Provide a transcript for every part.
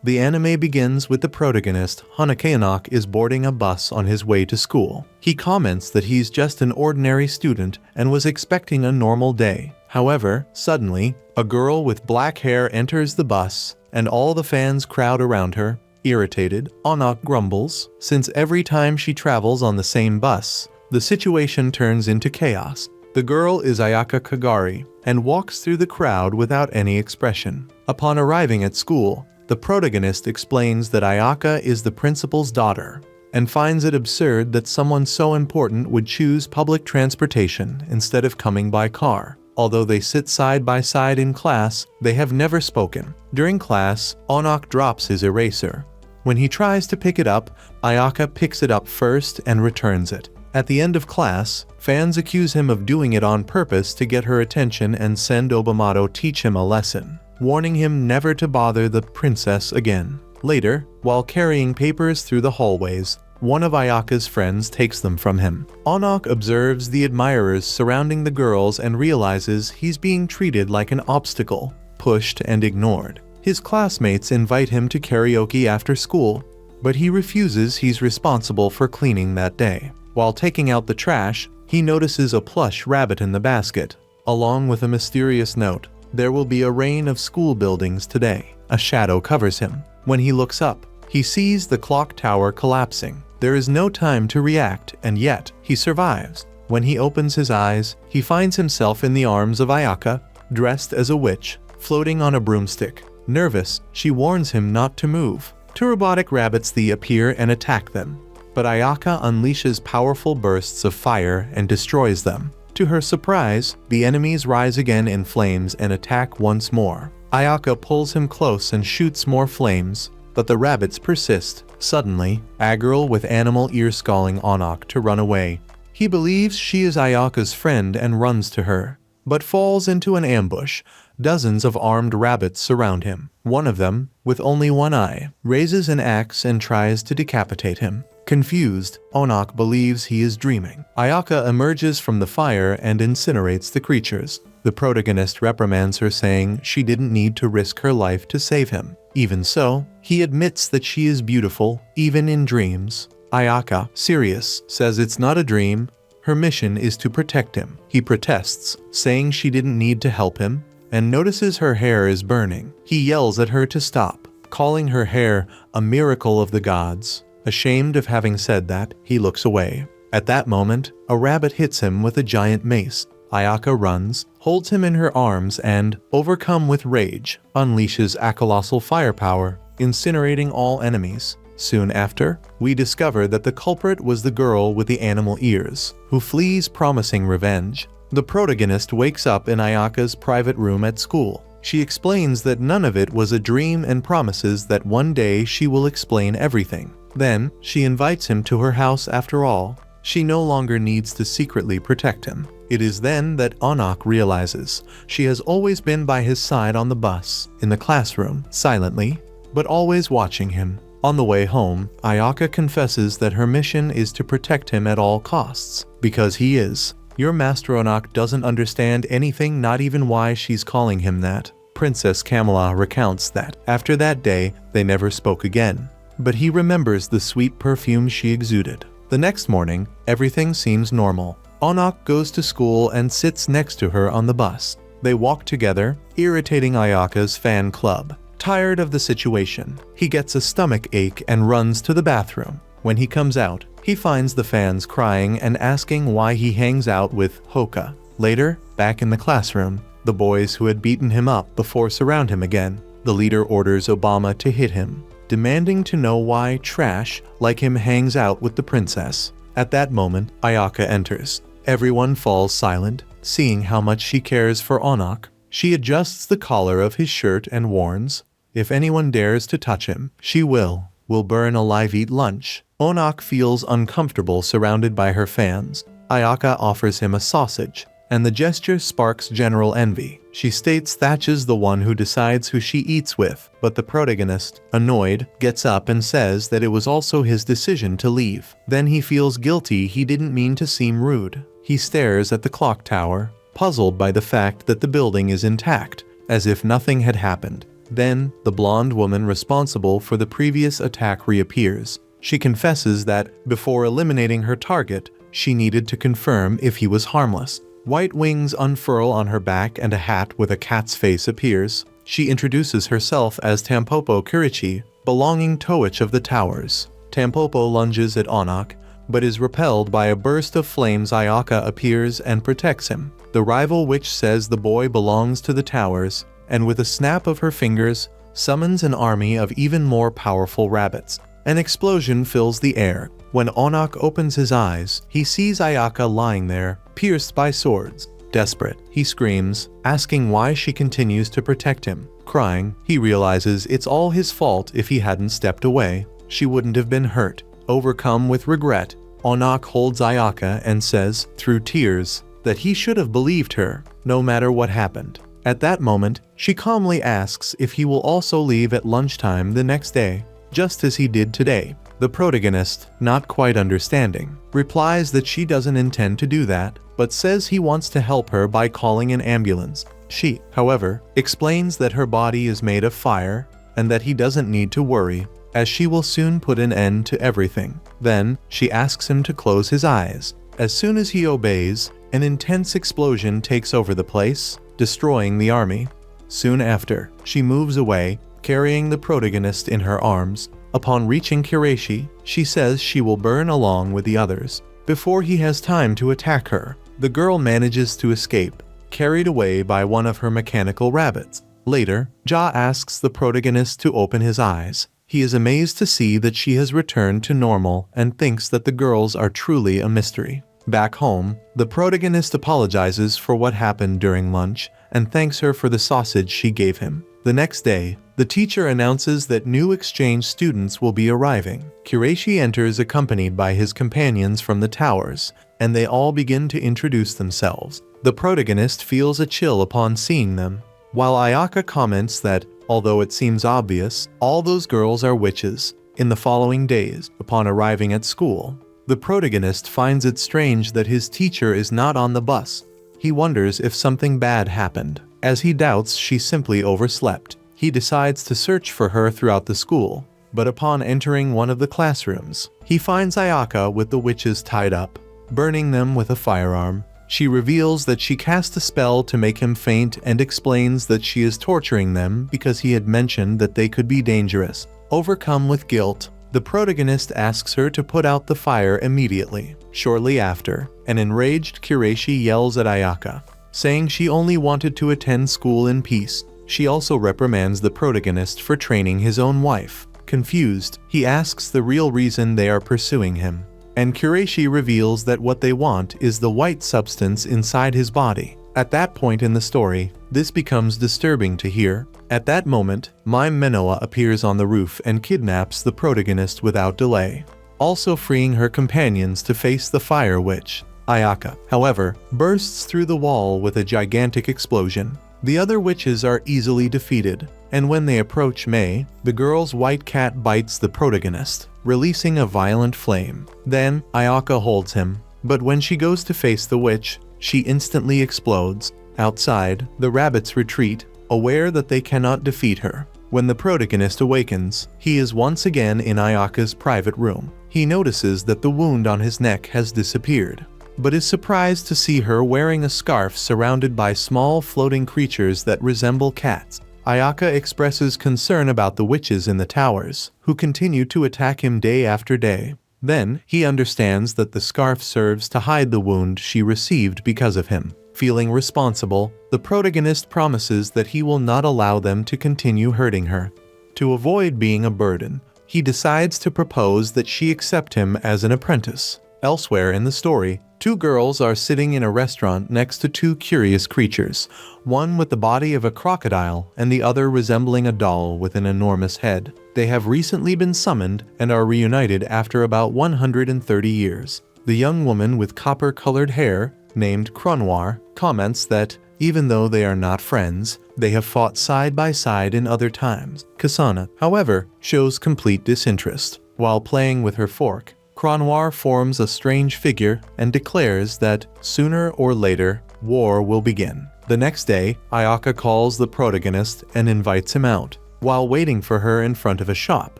The anime begins with the protagonist, Honoka, is boarding a bus on his way to school. He comments that he's just an ordinary student and was expecting a normal day. However, suddenly, a girl with black hair enters the bus, and all the fans crowd around her. Irritated, Honoka grumbles, since every time she travels on the same bus, the situation turns into chaos. The girl is Ayaka Kagari, and walks through the crowd without any expression. Upon arriving at school, the protagonist explains that Ayaka is the principal's daughter, and finds it absurd that someone so important would choose public transportation instead of coming by car. Although they sit side by side in class, they have never spoken. During class, Honoka drops his eraser. When he tries to pick it up, Ayaka picks it up first and returns it. At the end of class, fans accuse him of doing it on purpose to get her attention and send Obamato teach him a lesson, warning him never to bother the princess again. Later, while carrying papers through the hallways, one of Ayaka's friends takes them from him. Honoka observes the admirers surrounding the girls and realizes he's being treated like an obstacle, pushed and ignored. His classmates invite him to karaoke after school, but he refuses. He's responsible for cleaning that day. While taking out the trash, he notices a plush rabbit in the basket, along with a mysterious note. There will be a rain of school buildings today. A shadow covers him. When he looks up, he sees the clock tower collapsing. There is no time to react, and yet he survives. When he opens his eyes, he finds himself in the arms of Ayaka, dressed as a witch, floating on a broomstick. Nervous, she warns him not to move. Two robotic rabbits appear and attack them, but Ayaka unleashes powerful bursts of fire and destroys them. To her surprise, the enemies rise again in flames and attack once more. Ayaka pulls him close and shoots more flames, but the rabbits persist. Suddenly, a girl with animal ears calling Honoka to run away. He believes she is Ayaka's friend and runs to her, but falls into an ambush. Dozens of armed rabbits surround him. One of them, with only one eye, raises an axe and tries to decapitate him. Confused, Honoka believes he is dreaming. Ayaka emerges from the fire and incinerates the creatures. The protagonist reprimands her, saying she didn't need to risk her life to save him. Even so, he admits that she is beautiful, even in dreams. Ayaka, serious, says it's not a dream. Her mission is to protect him. He protests, saying she didn't need to help him, and notices her hair is burning. He yells at her to stop, calling her hair a miracle of the gods. Ashamed of having said that, he looks away. At that moment, a rabbit hits him with a giant mace. Ayaka runs, holds him in her arms and, overcome with rage, unleashes a colossal firepower, incinerating all enemies. Soon after, we discover that the culprit was the girl with the animal ears, who flees promising revenge. The protagonist wakes up in Ayaka's private room at school. She explains that none of it was a dream and promises that one day she will explain everything. Then, she invites him to her house after all. She no longer needs to secretly protect him. It is then that Honoka realizes she has always been by his side on the bus, in the classroom, silently, but always watching him. On the way home, Ayaka confesses that her mission is to protect him at all costs, because he is. Your master Honoka doesn't understand anything, not even why she's calling him that. Princess Kamala recounts that, after that day, they never spoke again. But he remembers the sweet perfume she exuded. The next morning, everything seems normal. Honoka goes to school and sits next to her on the bus. They walk together, irritating Ayaka's fan club. Tired of the situation, he gets a stomach ache and runs to the bathroom. When he comes out, he finds the fans crying and asking why he hangs out with Hoka. Later, back in the classroom, the boys who had beaten him up before surround him again. The leader orders Obama to hit him, demanding to know why trash like him hangs out with the princess. At that moment, Ayaka enters. Everyone falls silent, seeing how much she cares for Honoka. She adjusts the collar of his shirt and warns, if anyone dares to touch him, she will burn alive, eat lunch. Honoka feels uncomfortable surrounded by her fans. Ayaka offers him a sausage, and the gesture sparks general envy. She states Thatch is the one who decides who she eats with, but the protagonist, annoyed, gets up and says that it was also his decision to leave. Then he feels guilty. He didn't mean to seem rude. He stares at the clock tower, puzzled by the fact that the building is intact, as if nothing had happened. Then, the blonde woman responsible for the previous attack reappears. She confesses that, before eliminating her target, she needed to confirm if he was harmless. White wings unfurl on her back and a hat with a cat's face appears. She introduces herself as Tampopo Kirichi, belonging to Witch of the Towers. Tampopo lunges at Onak, but is repelled by a burst of flames. Ayaka appears and protects him. The rival witch says the boy belongs to the towers, and with a snap of her fingers, summons an army of even more powerful rabbits. An explosion fills the air. When Onak opens his eyes, he sees Ayaka lying there, pierced by swords. Desperate, he screams, asking why she continues to protect him. Crying, he realizes it's all his fault. If he hadn't stepped away, she wouldn't have been hurt. Overcome with regret, Onak holds Ayaka and says, through tears, that he should have believed her, no matter what happened. At that moment, she calmly asks if he will also leave at lunchtime the next day, just as he did today. The protagonist, not quite understanding, replies that she doesn't intend to do that, but says he wants to help her by calling an ambulance. She, however, explains that her body is made of fire, and that he doesn't need to worry, as she will soon put an end to everything. Then, she asks him to close his eyes. As soon as he obeys, an intense explosion takes over the place, destroying the army. Soon after, she moves away, carrying the protagonist in her arms. Upon reaching Kirishi, she says she will burn along with the others. Before he has time to attack her, the girl manages to escape, carried away by one of her mechanical rabbits. Later, Ja asks the protagonist to open his eyes. He is amazed to see that she has returned to normal and thinks that the girls are truly a mystery. Back home, the protagonist apologizes for what happened during lunch and thanks her for the sausage she gave him. The next day, the teacher announces that new exchange students will be arriving. Kirishi enters accompanied by his companions from the towers, and they all begin to introduce themselves. The protagonist feels a chill upon seeing them, while Ayaka comments that, although it seems obvious, all those girls are witches. In the following days, upon arriving at school, the protagonist finds it strange that his teacher is not on the bus. He wonders if something bad happened. As he doubts she simply overslept, he decides to search for her throughout the school. But upon entering one of the classrooms, he finds Ayaka with the witches tied up, burning them with a firearm. She reveals that she cast a spell to make him faint and explains that she is torturing them because he had mentioned that they could be dangerous. Overcome with guilt, the protagonist asks her to put out the fire immediately. Shortly after, an enraged Kirishi yells at Ayaka, saying she only wanted to attend school in peace. She also reprimands the protagonist for training his own wife. Confused, he asks the real reason they are pursuing him, and Kirishi reveals that what they want is the white substance inside his body. At that point in the story, this becomes disturbing to hear. At that moment, Mime Minoa appears on the roof and kidnaps the protagonist without delay, also freeing her companions to face the fire witch. Ayaka, however, bursts through the wall with a gigantic explosion. The other witches are easily defeated, and when they approach Mei, the girl's white cat bites the protagonist, releasing a violent flame. Then, Ayaka holds him, but when she goes to face the witch, she instantly explodes. Outside, the rabbits retreat, aware that they cannot defeat her. When the protagonist awakens, he is once again in Ayaka's private room. He notices that the wound on his neck has disappeared, but is surprised to see her wearing a scarf surrounded by small floating creatures that resemble cats. Ayaka expresses concern about the witches in the towers, who continue to attack him day after day. Then, he understands that the scarf serves to hide the wound she received because of him. Feeling responsible, the protagonist promises that he will not allow them to continue hurting her. To avoid being a burden, he decides to propose that she accept him as an apprentice. Elsewhere in the story, two girls are sitting in a restaurant next to two curious creatures, one with the body of a crocodile and the other resembling a doll with an enormous head. They have recently been summoned and are reunited after about 130 years. The young woman with copper-colored hair, named Crenoir, comments that, even though they are not friends, they have fought side by side in other times. Kasana, however, shows complete disinterest. While playing with her fork, Crenoir forms a strange figure and declares that, sooner or later, war will begin. The next day, Ayaka calls the protagonist and invites him out. while waiting for her in front of a shop.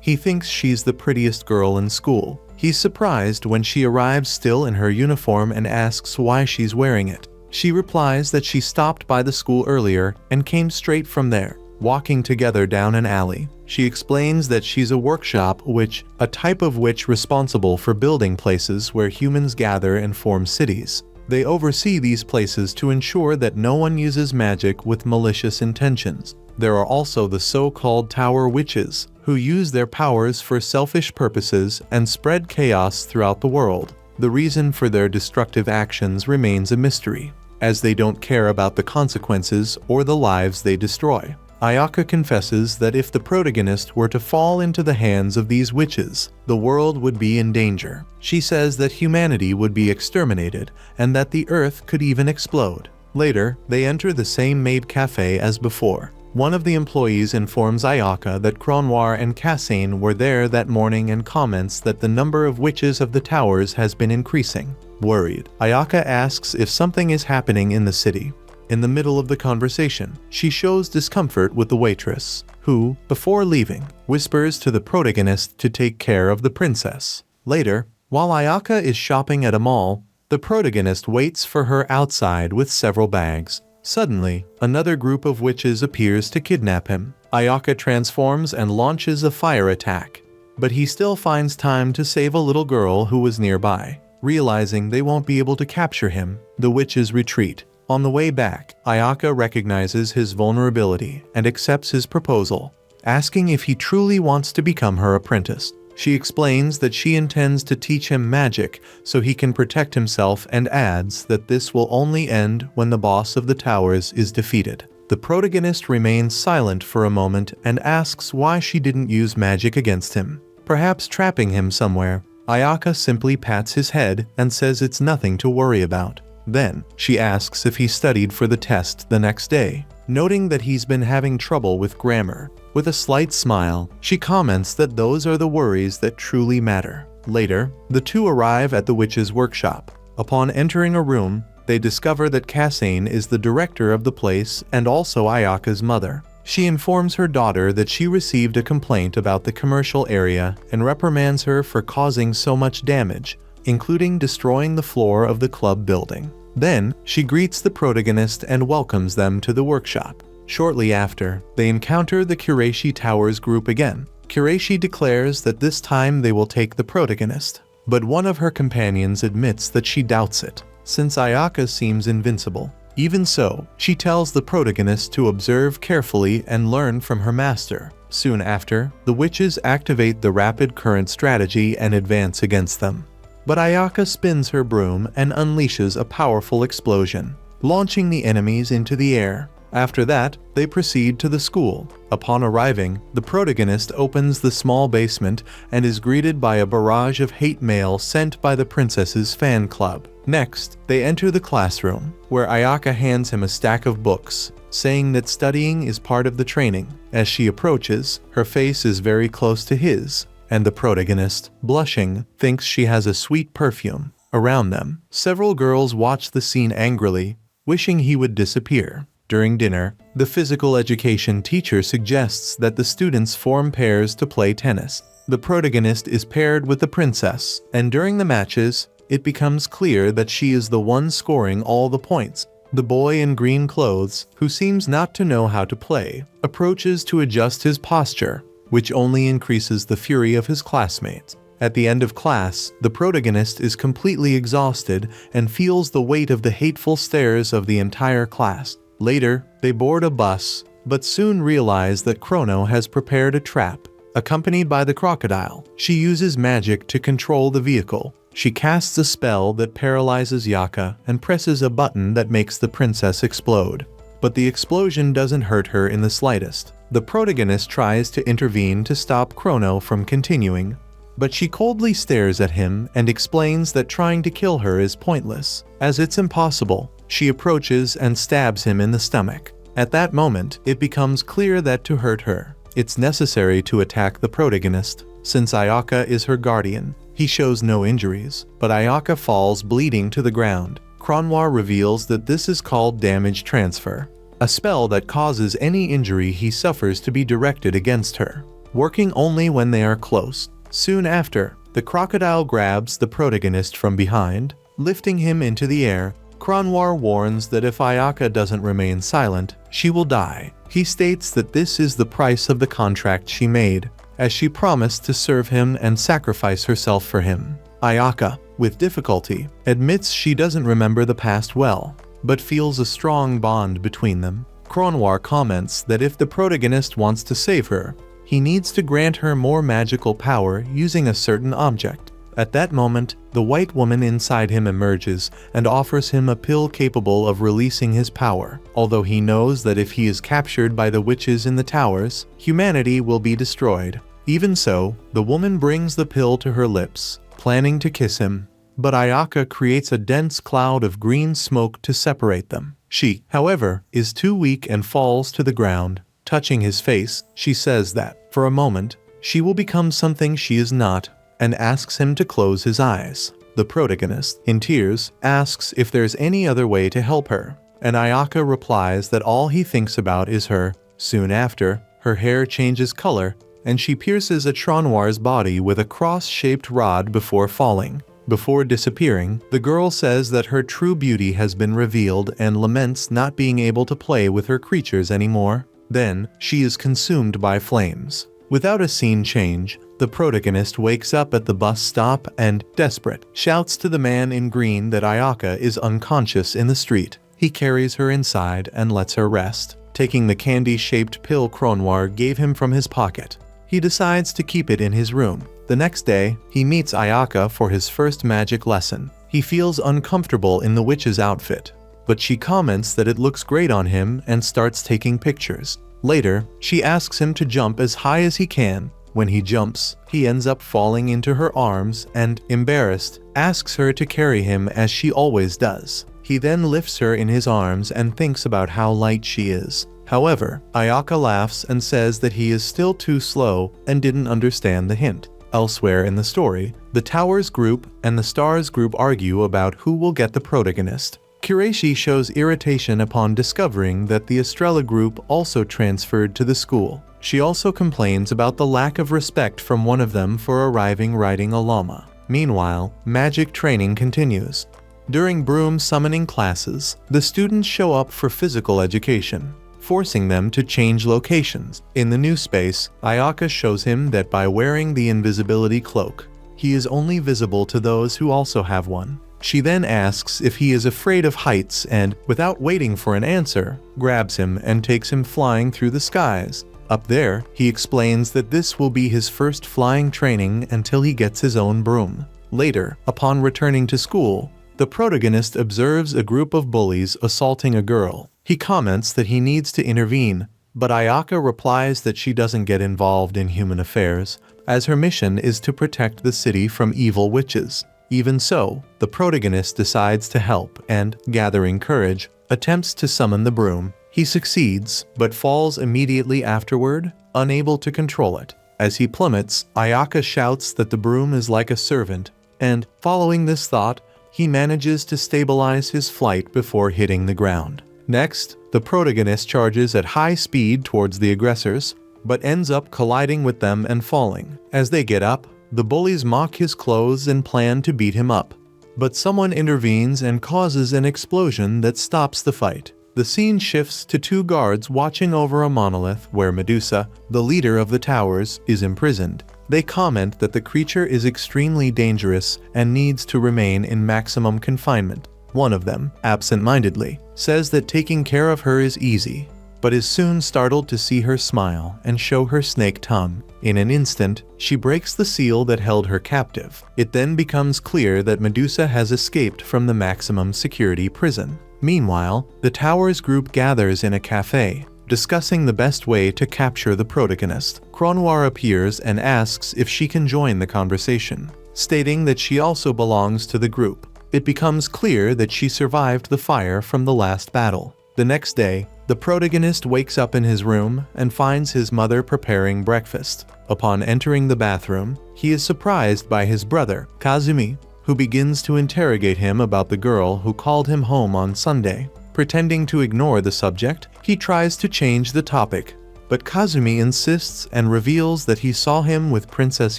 He thinks she's the prettiest girl in school. He's surprised when she arrives still in her uniform and asks why she's wearing it. She replies that she stopped by the school earlier and came straight from there. Walking together down an alley, she explains that she's a workshop witch, a type of witch responsible for building places where humans gather and form cities. They oversee these places to ensure that no one uses magic with malicious intentions. There are also the so-called tower witches, who use their powers for selfish purposes and spread chaos throughout the world. The reason for their destructive actions remains a mystery, as they don't care about the consequences or the lives they destroy. Ayaka confesses that if the protagonist were to fall into the hands of these witches, the world would be in danger. She says that humanity would be exterminated and that the earth could even explode. Later, they enter the same maid cafe as before. One of the employees informs Ayaka that Crenoir and Cassane were there that morning and comments that the number of witches of the towers has been increasing. Worried, Ayaka asks if something is happening in the city. In the middle of the conversation, she shows discomfort with the waitress, who, before leaving, whispers to the protagonist to take care of the princess. Later, while Ayaka is shopping at a mall, the protagonist waits for her outside with several bags. Suddenly, another group of witches appears to kidnap him. Ayaka transforms and launches a fire attack, but he still finds time to save a little girl who was nearby. Realizing they won't be able to capture him, the witches retreat. On the way back, Ayaka recognizes his vulnerability and accepts his proposal, asking if he truly wants to become her apprentice. She explains that she intends to teach him magic so he can protect himself and adds that this will only end when the boss of the towers is defeated. The protagonist remains silent for a moment and asks why she didn't use magic against him, perhaps trapping him somewhere. Ayaka simply pats his head and says it's nothing to worry about. Then, she asks if he studied for the test the next day, noting that he's been having trouble with grammar. With a slight smile, she comments that those are the worries that truly matter. Later, the two arrive at the witch's workshop. Upon entering a room, they discover that Cassane is the director of the place and also Ayaka's mother. She informs her daughter that she received a complaint about the commercial area and reprimands her for causing so much damage, including destroying the floor of the club building. Then, she greets the protagonist and welcomes them to the workshop. Shortly after, they encounter the Kureishi Towers group again. Kureishi declares that this time they will take the protagonist, but one of her companions admits that she doubts it, since Ayaka seems invincible. Even so, she tells the protagonist to observe carefully and learn from her master. Soon after, the witches activate the rapid current strategy and advance against them. But Ayaka spins her broom and unleashes a powerful explosion, launching the enemies into the air. After that, they proceed to the school. Upon arriving, the protagonist opens the small basement and is greeted by a barrage of hate mail sent by the princess's fan club. Next, they enter the classroom, where Ayaka hands him a stack of books, saying that studying is part of the training. As she approaches, her face is very close to his, and the protagonist, blushing, thinks she has a sweet perfume. Around them, several girls watch the scene angrily, wishing he would disappear. During dinner, the physical education teacher suggests that the students form pairs to play tennis. The protagonist is paired with the princess, and during the matches, it becomes clear that she is the one scoring all the points. The boy in green clothes, who seems not to know how to play, approaches to adjust his posture, which only increases the fury of his classmates. At the end of class, the protagonist is completely exhausted and feels the weight of the hateful stares of the entire class. Later, they board a bus, but soon realize that Chrono has prepared a trap. Accompanied by the crocodile, she uses magic to control the vehicle. She casts a spell that paralyzes Yaka and presses a button that makes the princess explode. But the explosion doesn't hurt her in the slightest. The protagonist tries to intervene to stop Chrono from continuing, but she coldly stares at him and explains that trying to kill her is pointless, as it's impossible. She approaches and stabs him in the stomach. At that moment, it becomes clear that to hurt her, it's necessary to attack the protagonist, since Ayaka is her guardian. He shows no injuries, but Ayaka falls bleeding to the ground. Crenoir reveals that this is called damage transfer. a spell that causes any injury he suffers to be directed against her, working only when they are close. Soon after, the crocodile grabs the protagonist from behind, lifting him into the air. Crownoir warns that if Ayaka doesn't remain silent, she will die. He states that this is the price of the contract she made, as she promised to serve him and sacrifice herself for him. Ayaka, with difficulty, admits she doesn't remember the past well, but feels a strong bond between them. Crownoir comments that if the protagonist wants to save her, he needs to grant her more magical power using a certain object. At that moment, the white woman inside him emerges and offers him a pill capable of releasing his power, although he knows that if he is captured by the witches in the towers, humanity will be destroyed. Even so, the woman brings the pill to her lips, planning to kiss him, but Ayaka creates a dense cloud of green smoke to separate them. She, however, is too weak and falls to the ground. Touching his face, she says that, for a moment, she will become something she is not, and asks him to close his eyes. The protagonist, in tears, asks if there's any other way to help her, and Ayaka replies that all he thinks about is her. Soon after, her hair changes color, and she pierces a Crownoir's body with a cross-shaped rod before falling. Before disappearing, the girl says that her true beauty has been revealed and laments not being able to play with her creatures anymore. Then, she is consumed by flames. Without a scene change, the protagonist wakes up at the bus stop and, desperate, shouts to the man in green that Ayaka is unconscious in the street. He carries her inside and lets her rest, taking the candy-shaped pill Crownoir gave him from his pocket. He decides to keep it in his room. The next day, he meets Ayaka for his first magic lesson. He feels uncomfortable in the witch's outfit, but she comments that it looks great on him and starts taking pictures. Later, she asks him to jump as high as he can. When he jumps, he ends up falling into her arms and, embarrassed, asks her to carry him as she always does. He then lifts her in his arms and thinks about how light she is. However, Ayaka laughs and says that he is still too slow and didn't understand the hint. Elsewhere in the story, the Towers group and the Stars group argue about who will get the protagonist. Kureishi shows irritation upon discovering that the Estrella group also transferred to the school. She also complains about the lack of respect from one of them for arriving riding a llama. Meanwhile, magic training continues. During broom summoning classes, the students show up for physical education, forcing them to change locations. In the new space, Ayaka shows him that by wearing the invisibility cloak, he is only visible to those who also have one. She then asks if he is afraid of heights and, without waiting for an answer, grabs him and takes him flying through the skies. Up there, he explains that this will be his first flying training until he gets his own broom. Later, upon returning to school, the protagonist observes a group of bullies assaulting a girl. He comments that he needs to intervene, but Ayaka replies that she doesn't get involved in human affairs, as her mission is to protect the city from evil witches. Even so, the protagonist decides to help and, gathering courage, attempts to summon the broom. He succeeds, but falls immediately afterward, unable to control it. As he plummets, Ayaka shouts that the broom is like a servant, and, following this thought, he manages to stabilize his flight before hitting the ground. Next, the protagonist charges at high speed towards the aggressors, but ends up colliding with them and falling. As they get up, the bullies mock his clothes and plan to beat him up, but someone intervenes and causes an explosion that stops the fight. The scene shifts to two guards watching over a monolith where Medusa, the leader of the towers, is imprisoned. They comment that the creature is extremely dangerous and needs to remain in maximum confinement. One of them, absent-mindedly, says that taking care of her is easy, but is soon startled to see her smile and show her snake tongue. In an instant, she breaks the seal that held her captive. It then becomes clear that Medusa has escaped from the maximum security prison. Meanwhile, the Towers group gathers in a cafe, discussing the best way to capture the protagonist. Crownoir appears and asks if she can join the conversation, stating that she also belongs to the group. It becomes clear that she survived the fire from the last battle. The next day, the protagonist wakes up in his room and finds his mother preparing breakfast. Upon entering the bathroom, he is surprised by his brother, Kazumi, who begins to interrogate him about the girl who called him home on Sunday. Pretending to ignore the subject, he tries to change the topic, but Kazumi insists and reveals that he saw him with Princess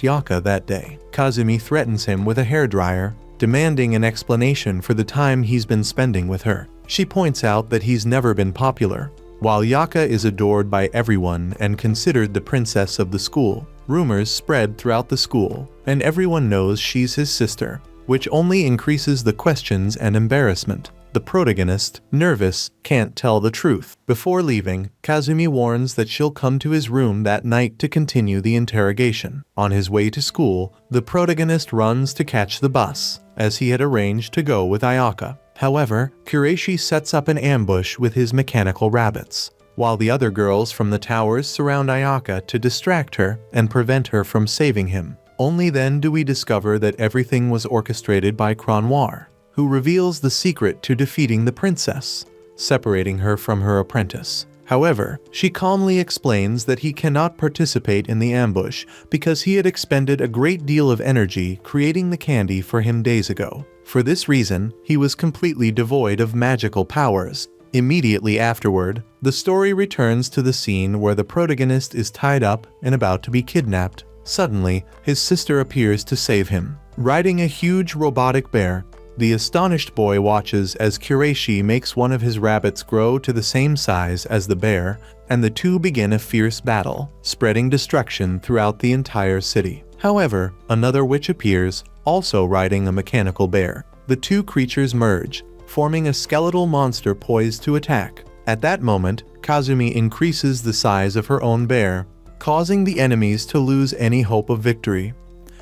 Ayaka that day. Kazumi threatens him with a hairdryer, demanding an explanation for the time he's been spending with her. She points out that he's never been popular. While Ayaka is adored by everyone and considered the princess of the school, rumors spread throughout the school, and everyone knows she's his sister, which only increases the questions and embarrassment. The protagonist, nervous, can't tell the truth. Before leaving, Kazumi warns that she'll come to his room that night to continue the interrogation. On his way to school, the protagonist runs to catch the bus, as he had arranged to go with Ayaka. However, Kureishi sets up an ambush with his mechanical rabbits, while the other girls from the towers surround Ayaka to distract her and prevent her from saving him. Only then do we discover that everything was orchestrated by Cranoir, who reveals the secret to defeating the princess, separating her from her apprentice. However, she calmly explains that he cannot participate in the ambush because he had expended a great deal of energy creating the candy for him days ago. For this reason, he was completely devoid of magical powers. Immediately afterward, the story returns to the scene where the protagonist is tied up and about to be kidnapped. Suddenly, his sister appears to save him. Riding a huge robotic bear, the astonished boy watches as Kureishi makes one of his rabbits grow to the same size as the bear, and the two begin a fierce battle, spreading destruction throughout the entire city. However, another witch appears, also riding a mechanical bear. The two creatures merge, forming a skeletal monster poised to attack. At that moment, Kazumi increases the size of her own bear, causing the enemies to lose any hope of victory.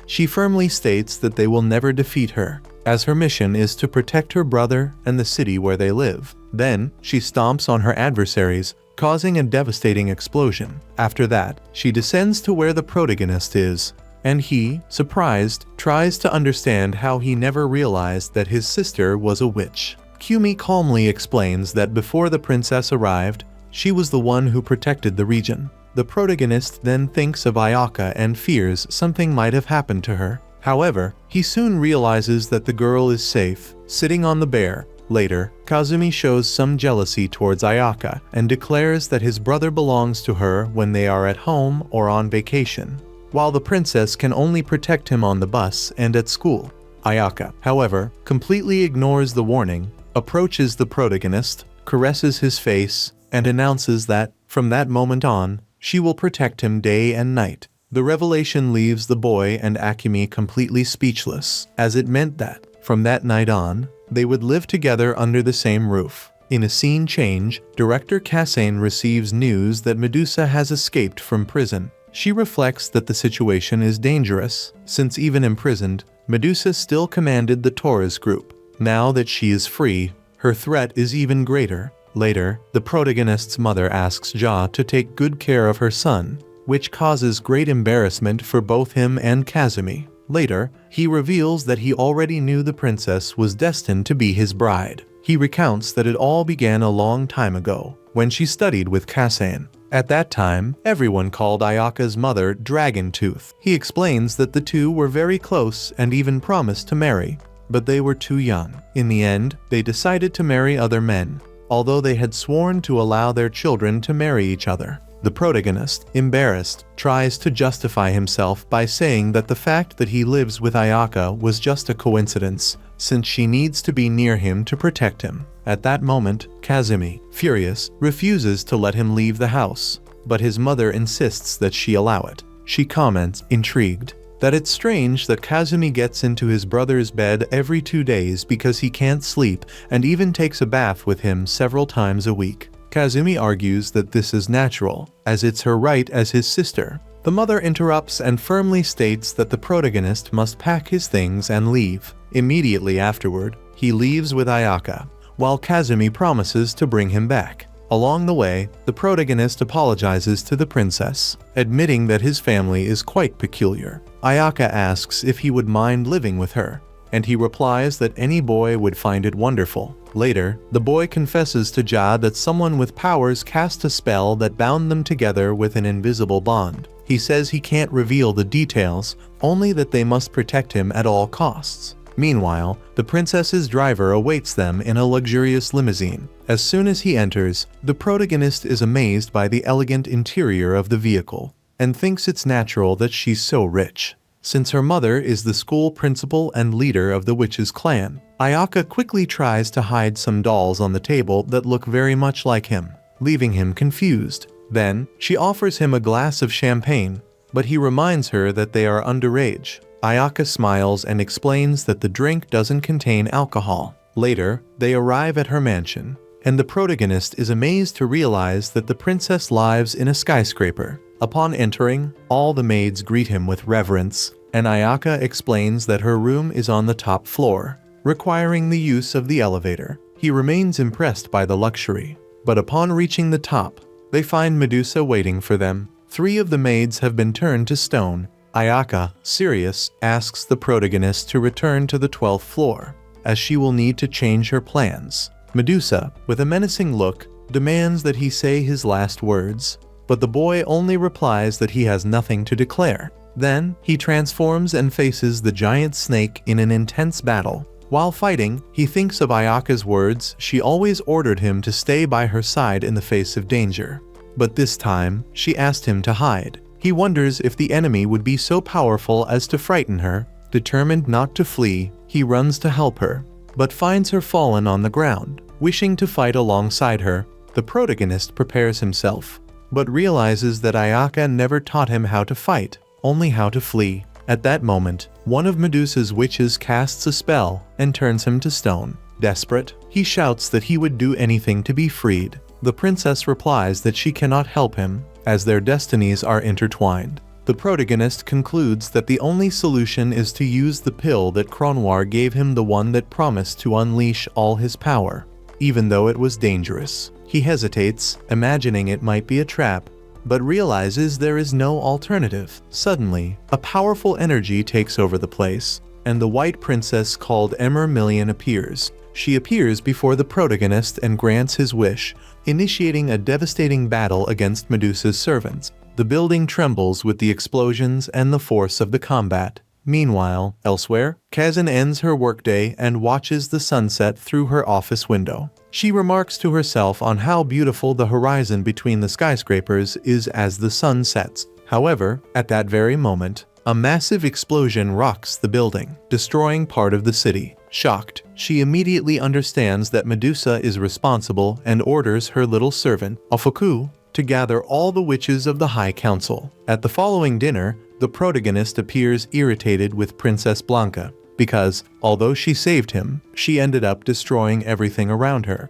She firmly states that they will never defeat her, as her mission is to protect her brother and the city where they live. Then, she stomps on her adversaries, causing a devastating explosion. After that, she descends to where the protagonist is, and he, surprised, tries to understand how he never realized that his sister was a witch. Kumi calmly explains that before the princess arrived, she was the one who protected the region. The protagonist then thinks of Ayaka and fears something might have happened to her. However, he soon realizes that the girl is safe, sitting on the bear. Later, Kazumi shows some jealousy towards Ayaka and declares that his brother belongs to her when they are at home or on vacation, while the princess can only protect him on the bus and at school. Ayaka, however, completely ignores the warning, approaches the protagonist, caresses his face, and announces that, from that moment on, she will protect him day and night. The revelation leaves the boy and Akemi completely speechless, as it meant that, from that night on, they would live together under the same roof. In a scene change, director Kasane receives news that Medusa has escaped from prison. She reflects that the situation is dangerous, since even imprisoned, Medusa still commanded the Taurus group. Now that she is free, her threat is even greater. Later, the protagonist's mother asks Ja to take good care of her son, which causes great embarrassment for both him and Kazumi. Later, he reveals that he already knew the princess was destined to be his bride. He recounts that it all began a long time ago, when she studied with Kasane. At that time, everyone called Ayaka's mother Dragon Tooth. He explains that the two were very close and even promised to marry, but they were too young. In the end, they decided to marry other men, although they had sworn to allow their children to marry each other. The protagonist, embarrassed, tries to justify himself by saying that the fact that he lives with Ayaka was just a coincidence, since she needs to be near him to protect him. At that moment, Kazumi, furious, refuses to let him leave the house, but his mother insists that she allow it. She comments, intrigued, that it's strange that Kazumi gets into his brother's bed every 2 days because he can't sleep and even takes a bath with him several times a week. Kazumi argues that this is natural, as it's her right as his sister. The mother interrupts and firmly states that the protagonist must pack his things and leave. Immediately afterward, he leaves with Ayaka, while Kazumi promises to bring him back. Along the way, the protagonist apologizes to the princess, admitting that his family is quite peculiar. Ayaka asks if he would mind living with her, and he replies that any boy would find it wonderful. Later, the boy confesses to Ja that someone with powers cast a spell that bound them together with an invisible bond. He says he can't reveal the details, only that they must protect him at all costs. Meanwhile, the princess's driver awaits them in a luxurious limousine. As soon as he enters, the protagonist is amazed by the elegant interior of the vehicle and thinks it's natural that she's so rich, since her mother is the school principal and leader of the witches' clan. Ayaka quickly tries to hide some dolls on the table that look very much like him, leaving him confused. Then, she offers him a glass of champagne, but he reminds her that they are underage. Ayaka smiles and explains that the drink doesn't contain alcohol. Later, they arrive at her mansion, and the protagonist is amazed to realize that the princess lives in a skyscraper. Upon entering, all the maids greet him with reverence, and Ayaka explains that her room is on the top floor, requiring the use of the elevator. He remains impressed by the luxury, but upon reaching the top, they find Medusa waiting for them. 3 of the maids have been turned to stone. Ayaka, serious, asks the protagonist to return to the 12th floor, as she will need to change her plans. Medusa, with a menacing look, demands that he say his last words, but the boy only replies that he has nothing to declare. Then, he transforms and faces the giant snake in an intense battle. While fighting, he thinks of Ayaka's words she always ordered him to stay by her side in the face of danger. But this time, she asked him to hide. He wonders if the enemy would be so powerful as to frighten her. Determined not to flee, he runs to help her, but finds her fallen on the ground. Wishing to fight alongside her, the protagonist prepares himself, but realizes that Ayaka never taught him how to fight, only how to flee. At that moment, one of Medusa's witches casts a spell and turns him to stone. Desperate, he shouts that he would do anything to be freed. The princess replies that she cannot help him, as their destinies are intertwined. The protagonist concludes that the only solution is to use the pill that Cronwar gave him, the one that promised to unleash all his power, even though it was dangerous. He hesitates, imagining it might be a trap, but realizes there is no alternative. Suddenly, a powerful energy takes over the place, and the white princess called Emermillion appears. She appears before the protagonist and grants his wish, initiating a devastating battle against Medusa's servants. The building trembles with the explosions and the force of the combat. Meanwhile, elsewhere, Kazan ends her workday and watches the sunset through her office window. She remarks to herself on how beautiful the horizon between the skyscrapers is as the sun sets. However, at that very moment, a massive explosion rocks the building, destroying part of the city. Shocked, she immediately understands that Medusa is responsible and orders her little servant, Ofuku, to gather all the witches of the High Council. At the following dinner, the protagonist appears irritated with Princess Blanca, because, although she saved him, she ended up destroying everything around her.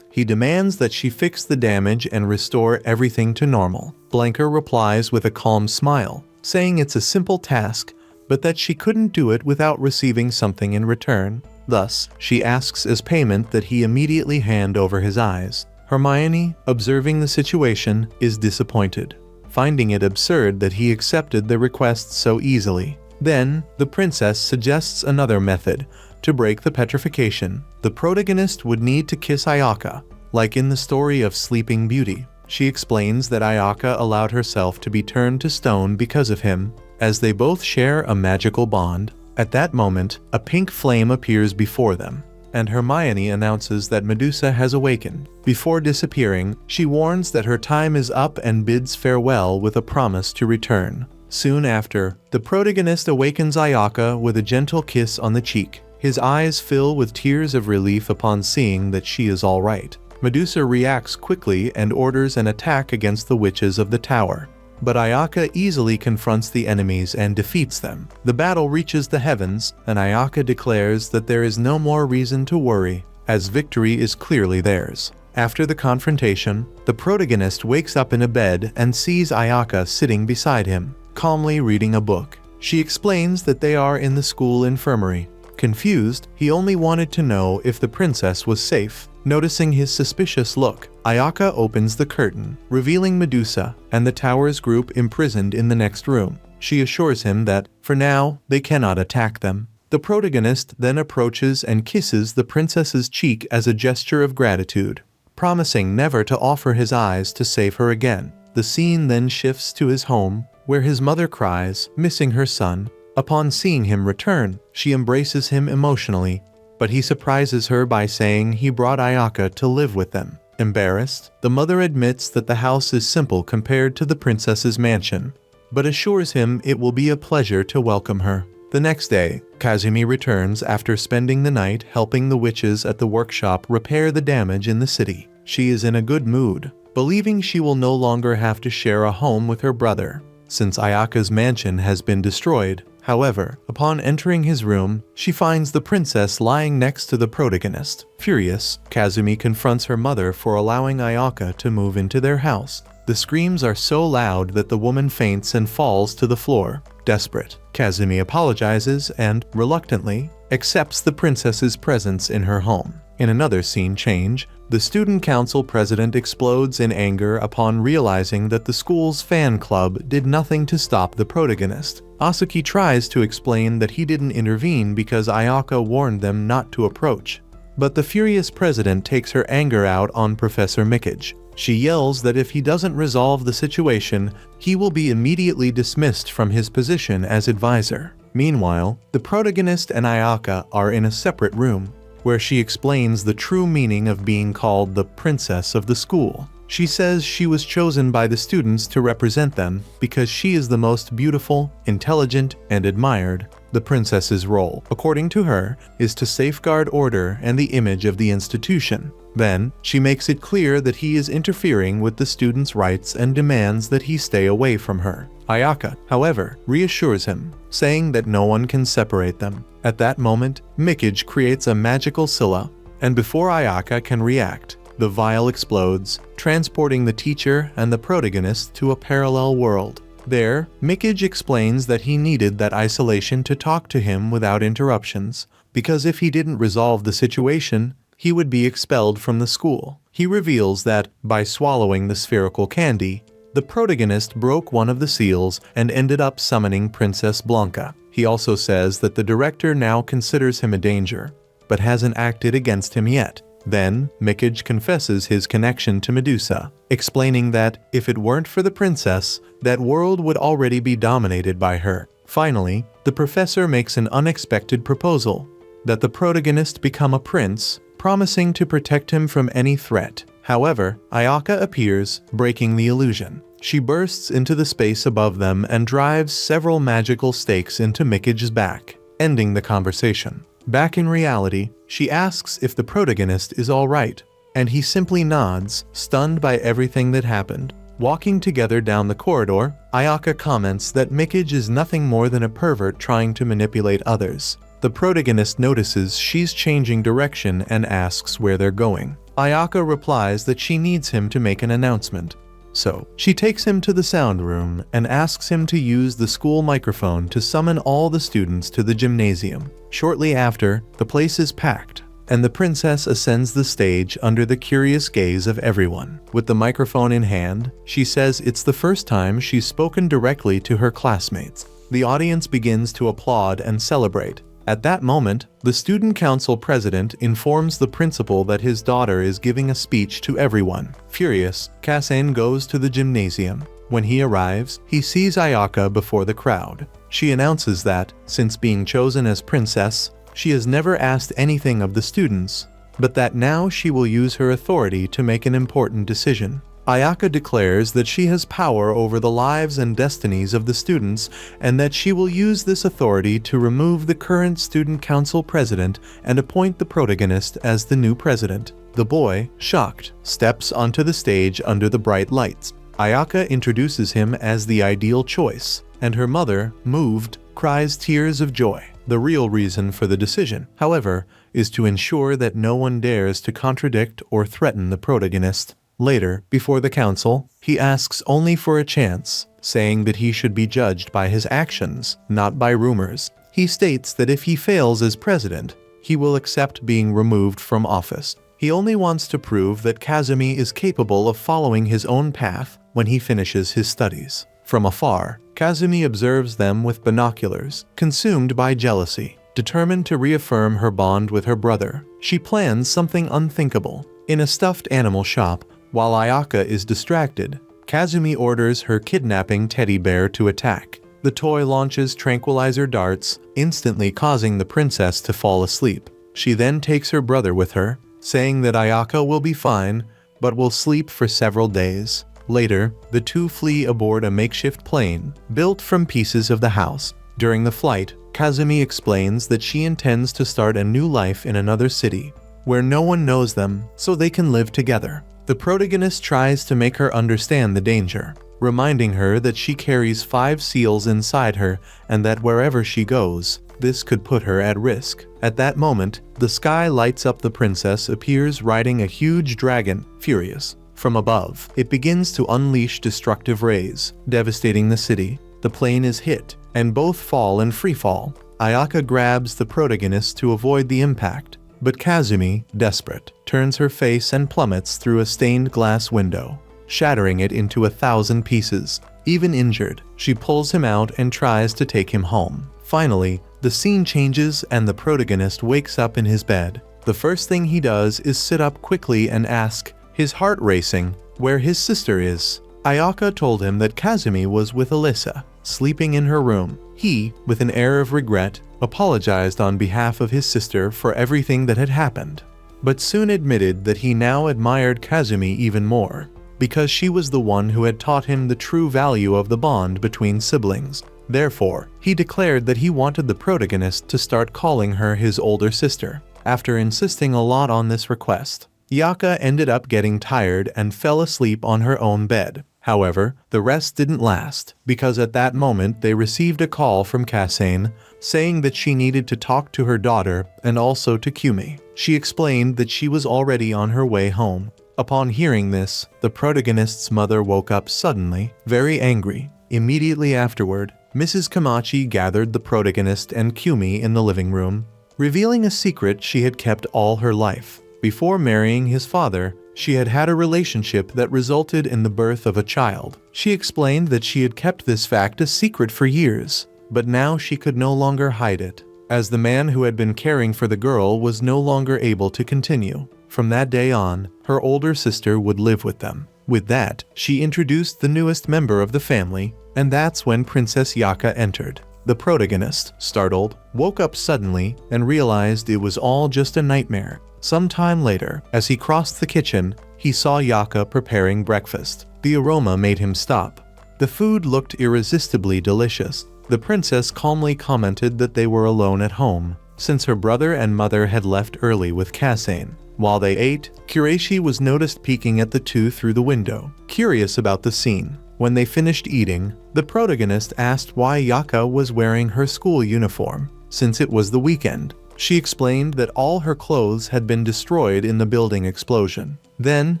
He demands that she fix the damage and restore everything to normal. Blanca replies with a calm smile, saying it's a simple task, but that she couldn't do it without receiving something in return. Thus, she asks as payment that he immediately hand over his eyes. Hermione, observing the situation, is disappointed, finding it absurd that he accepted the request so easily. Then, the princess suggests another method to break the petrification. The protagonist would need to kiss Ayaka, like in the story of Sleeping Beauty. She explains that Ayaka allowed herself to be turned to stone because of him, as they both share a magical bond. At that moment, a pink flame appears before them, and Hermione announces that Medusa has awakened. Before disappearing, she warns that her time is up and bids farewell with a promise to return. Soon after, the protagonist awakens Ayaka with a gentle kiss on the cheek. His eyes fill with tears of relief upon seeing that she is all right. Medusa reacts quickly and orders an attack against the witches of the tower, but Ayaka easily confronts the enemies and defeats them. The battle reaches the heavens, and Ayaka declares that there is no more reason to worry, as victory is clearly theirs. After the confrontation, the protagonist wakes up in a bed and sees Ayaka sitting beside him, calmly reading a book. She explains that they are in the school infirmary. Confused, he only wanted to know if the princess was safe. Noticing his suspicious look, Ayaka opens the curtain, revealing Medusa and the tower's group imprisoned in the next room. She assures him that, for now, they cannot attack them. The protagonist then approaches and kisses the princess's cheek as a gesture of gratitude, promising never to offer his eyes to save her again. The scene then shifts to his home, where his mother cries, missing her son. Upon seeing him return, she embraces him emotionally, but he surprises her by saying he brought Ayaka to live with them. Embarrassed, the mother admits that the house is simple compared to the princess's mansion, but assures him it will be a pleasure to welcome her. The next day, Kazumi returns after spending the night helping the witches at the workshop repair the damage in the city. She is in a good mood, believing she will no longer have to share a home with her brother, since Ayaka's mansion has been destroyed. However, upon entering his room, she finds the princess lying next to the protagonist. Furious, Kazumi confronts her mother for allowing Ayaka to move into their house. The screams are so loud that the woman faints and falls to the floor. Desperate, Kazumi apologizes and, reluctantly, accepts the princess's presence in her home. In another scene change, the student council president explodes in anger upon realizing that the school's fan club did nothing to stop the protagonist. Asuki tries to explain that he didn't intervene because Ayaka warned them not to approach, but the furious president takes her anger out on Professor Mikage. She yells that if he doesn't resolve the situation, he will be immediately dismissed from his position as advisor. Meanwhile, the protagonist and Ayaka are in a separate room, where she explains the true meaning of being called the princess of the school. She says she was chosen by the students to represent them because she is the most beautiful, intelligent, and admired. The princess's role, according to her, is to safeguard order and the image of the institution. Then, she makes it clear that he is interfering with the students' rights and demands that he stay away from her. Ayaka, however, reassures him, saying that no one can separate them. At that moment, Mikage creates a magical Scylla, and before Ayaka can react, the vial explodes, transporting the teacher and the protagonist to a parallel world. There, Mikage explains that he needed that isolation to talk to him without interruptions, because if he didn't resolve the situation, he would be expelled from the school. He reveals that, by swallowing the spherical candy, the protagonist broke one of the seals and ended up summoning Princess Blanca. He also says that the director now considers him a danger, but hasn't acted against him yet. Then, Mikage confesses his connection to Medusa, explaining that, if it weren't for the princess, that world would already be dominated by her. Finally, the professor makes an unexpected proposal, that the protagonist become a prince, promising to protect him from any threat. However, Ayaka appears, breaking the illusion. She bursts into the space above them and drives several magical stakes into Mikage's back, ending the conversation. Back in reality, she asks if the protagonist is alright, and he simply nods, stunned by everything that happened. Walking together down the corridor, Ayaka comments that Mikage is nothing more than a pervert trying to manipulate others. The protagonist notices she's changing direction and asks where they're going. Ayaka replies that she needs him to make an announcement. So, she takes him to the sound room and asks him to use the school microphone to summon all the students to the gymnasium. Shortly after, the place is packed, and the princess ascends the stage under the curious gaze of everyone. With the microphone in hand, she says it's the first time she's spoken directly to her classmates. The audience begins to applaud and celebrate. At that moment, the student council president informs the principal that his daughter is giving a speech to everyone. Furious, Kasen goes to the gymnasium. When he arrives, he sees Ayaka before the crowd. She announces that, since being chosen as princess, she has never asked anything of the students, but that now she will use her authority to make an important decision. Ayaka declares that she has power over the lives and destinies of the students and that she will use this authority to remove the current student council president and appoint the protagonist as the new president. The boy, shocked, steps onto the stage under the bright lights. Ayaka introduces him as the ideal choice, and her mother, moved, cries tears of joy. The real reason for the decision, however, is to ensure that no one dares to contradict or threaten the protagonist. Later, before the council, he asks only for a chance, saying that he should be judged by his actions, not by rumors. He states that if he fails as president, he will accept being removed from office. He only wants to prove that Kazumi is capable of following his own path when he finishes his studies. From afar, Kazumi observes them with binoculars, consumed by jealousy. Determined to reaffirm her bond with her brother, she plans something unthinkable. In a stuffed animal shop, while Ayaka is distracted, Kazumi orders her kidnapping teddy bear to attack. The toy launches tranquilizer darts, instantly causing the princess to fall asleep. She then takes her brother with her, saying that Ayaka will be fine, but will sleep for several days. Later, the two flee aboard a makeshift plane, built from pieces of the house. During the flight, Kazumi explains that she intends to start a new life in another city, where no one knows them, so they can live together. The protagonist tries to make her understand the danger, reminding her that she carries 5 seals inside her and that wherever she goes, this could put her at risk. At that moment, the sky lights up. The princess appears riding a huge dragon, furious. From above, it begins to unleash destructive rays, devastating the city. The plane is hit, and both fall in freefall. Ayaka grabs the protagonist to avoid the impact, but Kazumi, desperate, turns her face and plummets through a stained glass window, shattering it into 1,000 pieces. Even injured, she pulls him out and tries to take him home. Finally, the scene changes and the protagonist wakes up in his bed. The first thing he does is sit up quickly and ask, his heart racing, where his sister is. Ayaka told him that Kazumi was with Alyssa, sleeping in her room. He, with an air of regret, apologized on behalf of his sister for everything that had happened, but soon admitted that he now admired Kazumi even more, because she was the one who had taught him the true value of the bond between siblings. Therefore, he declared that he wanted the protagonist to start calling her his older sister. After insisting a lot on this request, Ayaka ended up getting tired and fell asleep on her own bed. However, the rest didn't last, because at that moment they received a call from Kasane, saying that she needed to talk to her daughter and also to Kumi. She explained that she was already on her way home. Upon hearing this, the protagonist's mother woke up suddenly, very angry. Immediately afterward, Mrs. Kamachi gathered the protagonist and Kumi in the living room, revealing a secret she had kept all her life. Before marrying his father, she had had a relationship that resulted in the birth of a child. She explained that she had kept this fact a secret for years, but now she could no longer hide it, as the man who had been caring for the girl was no longer able to continue. From that day on, her older sister would live with them. With that, she introduced the newest member of the family, and that's when Princess Ayaka entered. The protagonist, startled, woke up suddenly and realized it was all just a nightmare. Sometime later, as he crossed the kitchen, he saw Ayaka preparing breakfast. The aroma made him stop. The food looked irresistibly delicious. The princess calmly commented that they were alone at home, since her brother and mother had left early with Kasane. While they ate, Kureishi was noticed peeking at the two through the window, curious about the scene. When they finished eating, the protagonist asked why Ayaka was wearing her school uniform, since it was the weekend. She explained that all her clothes had been destroyed in the building explosion. Then,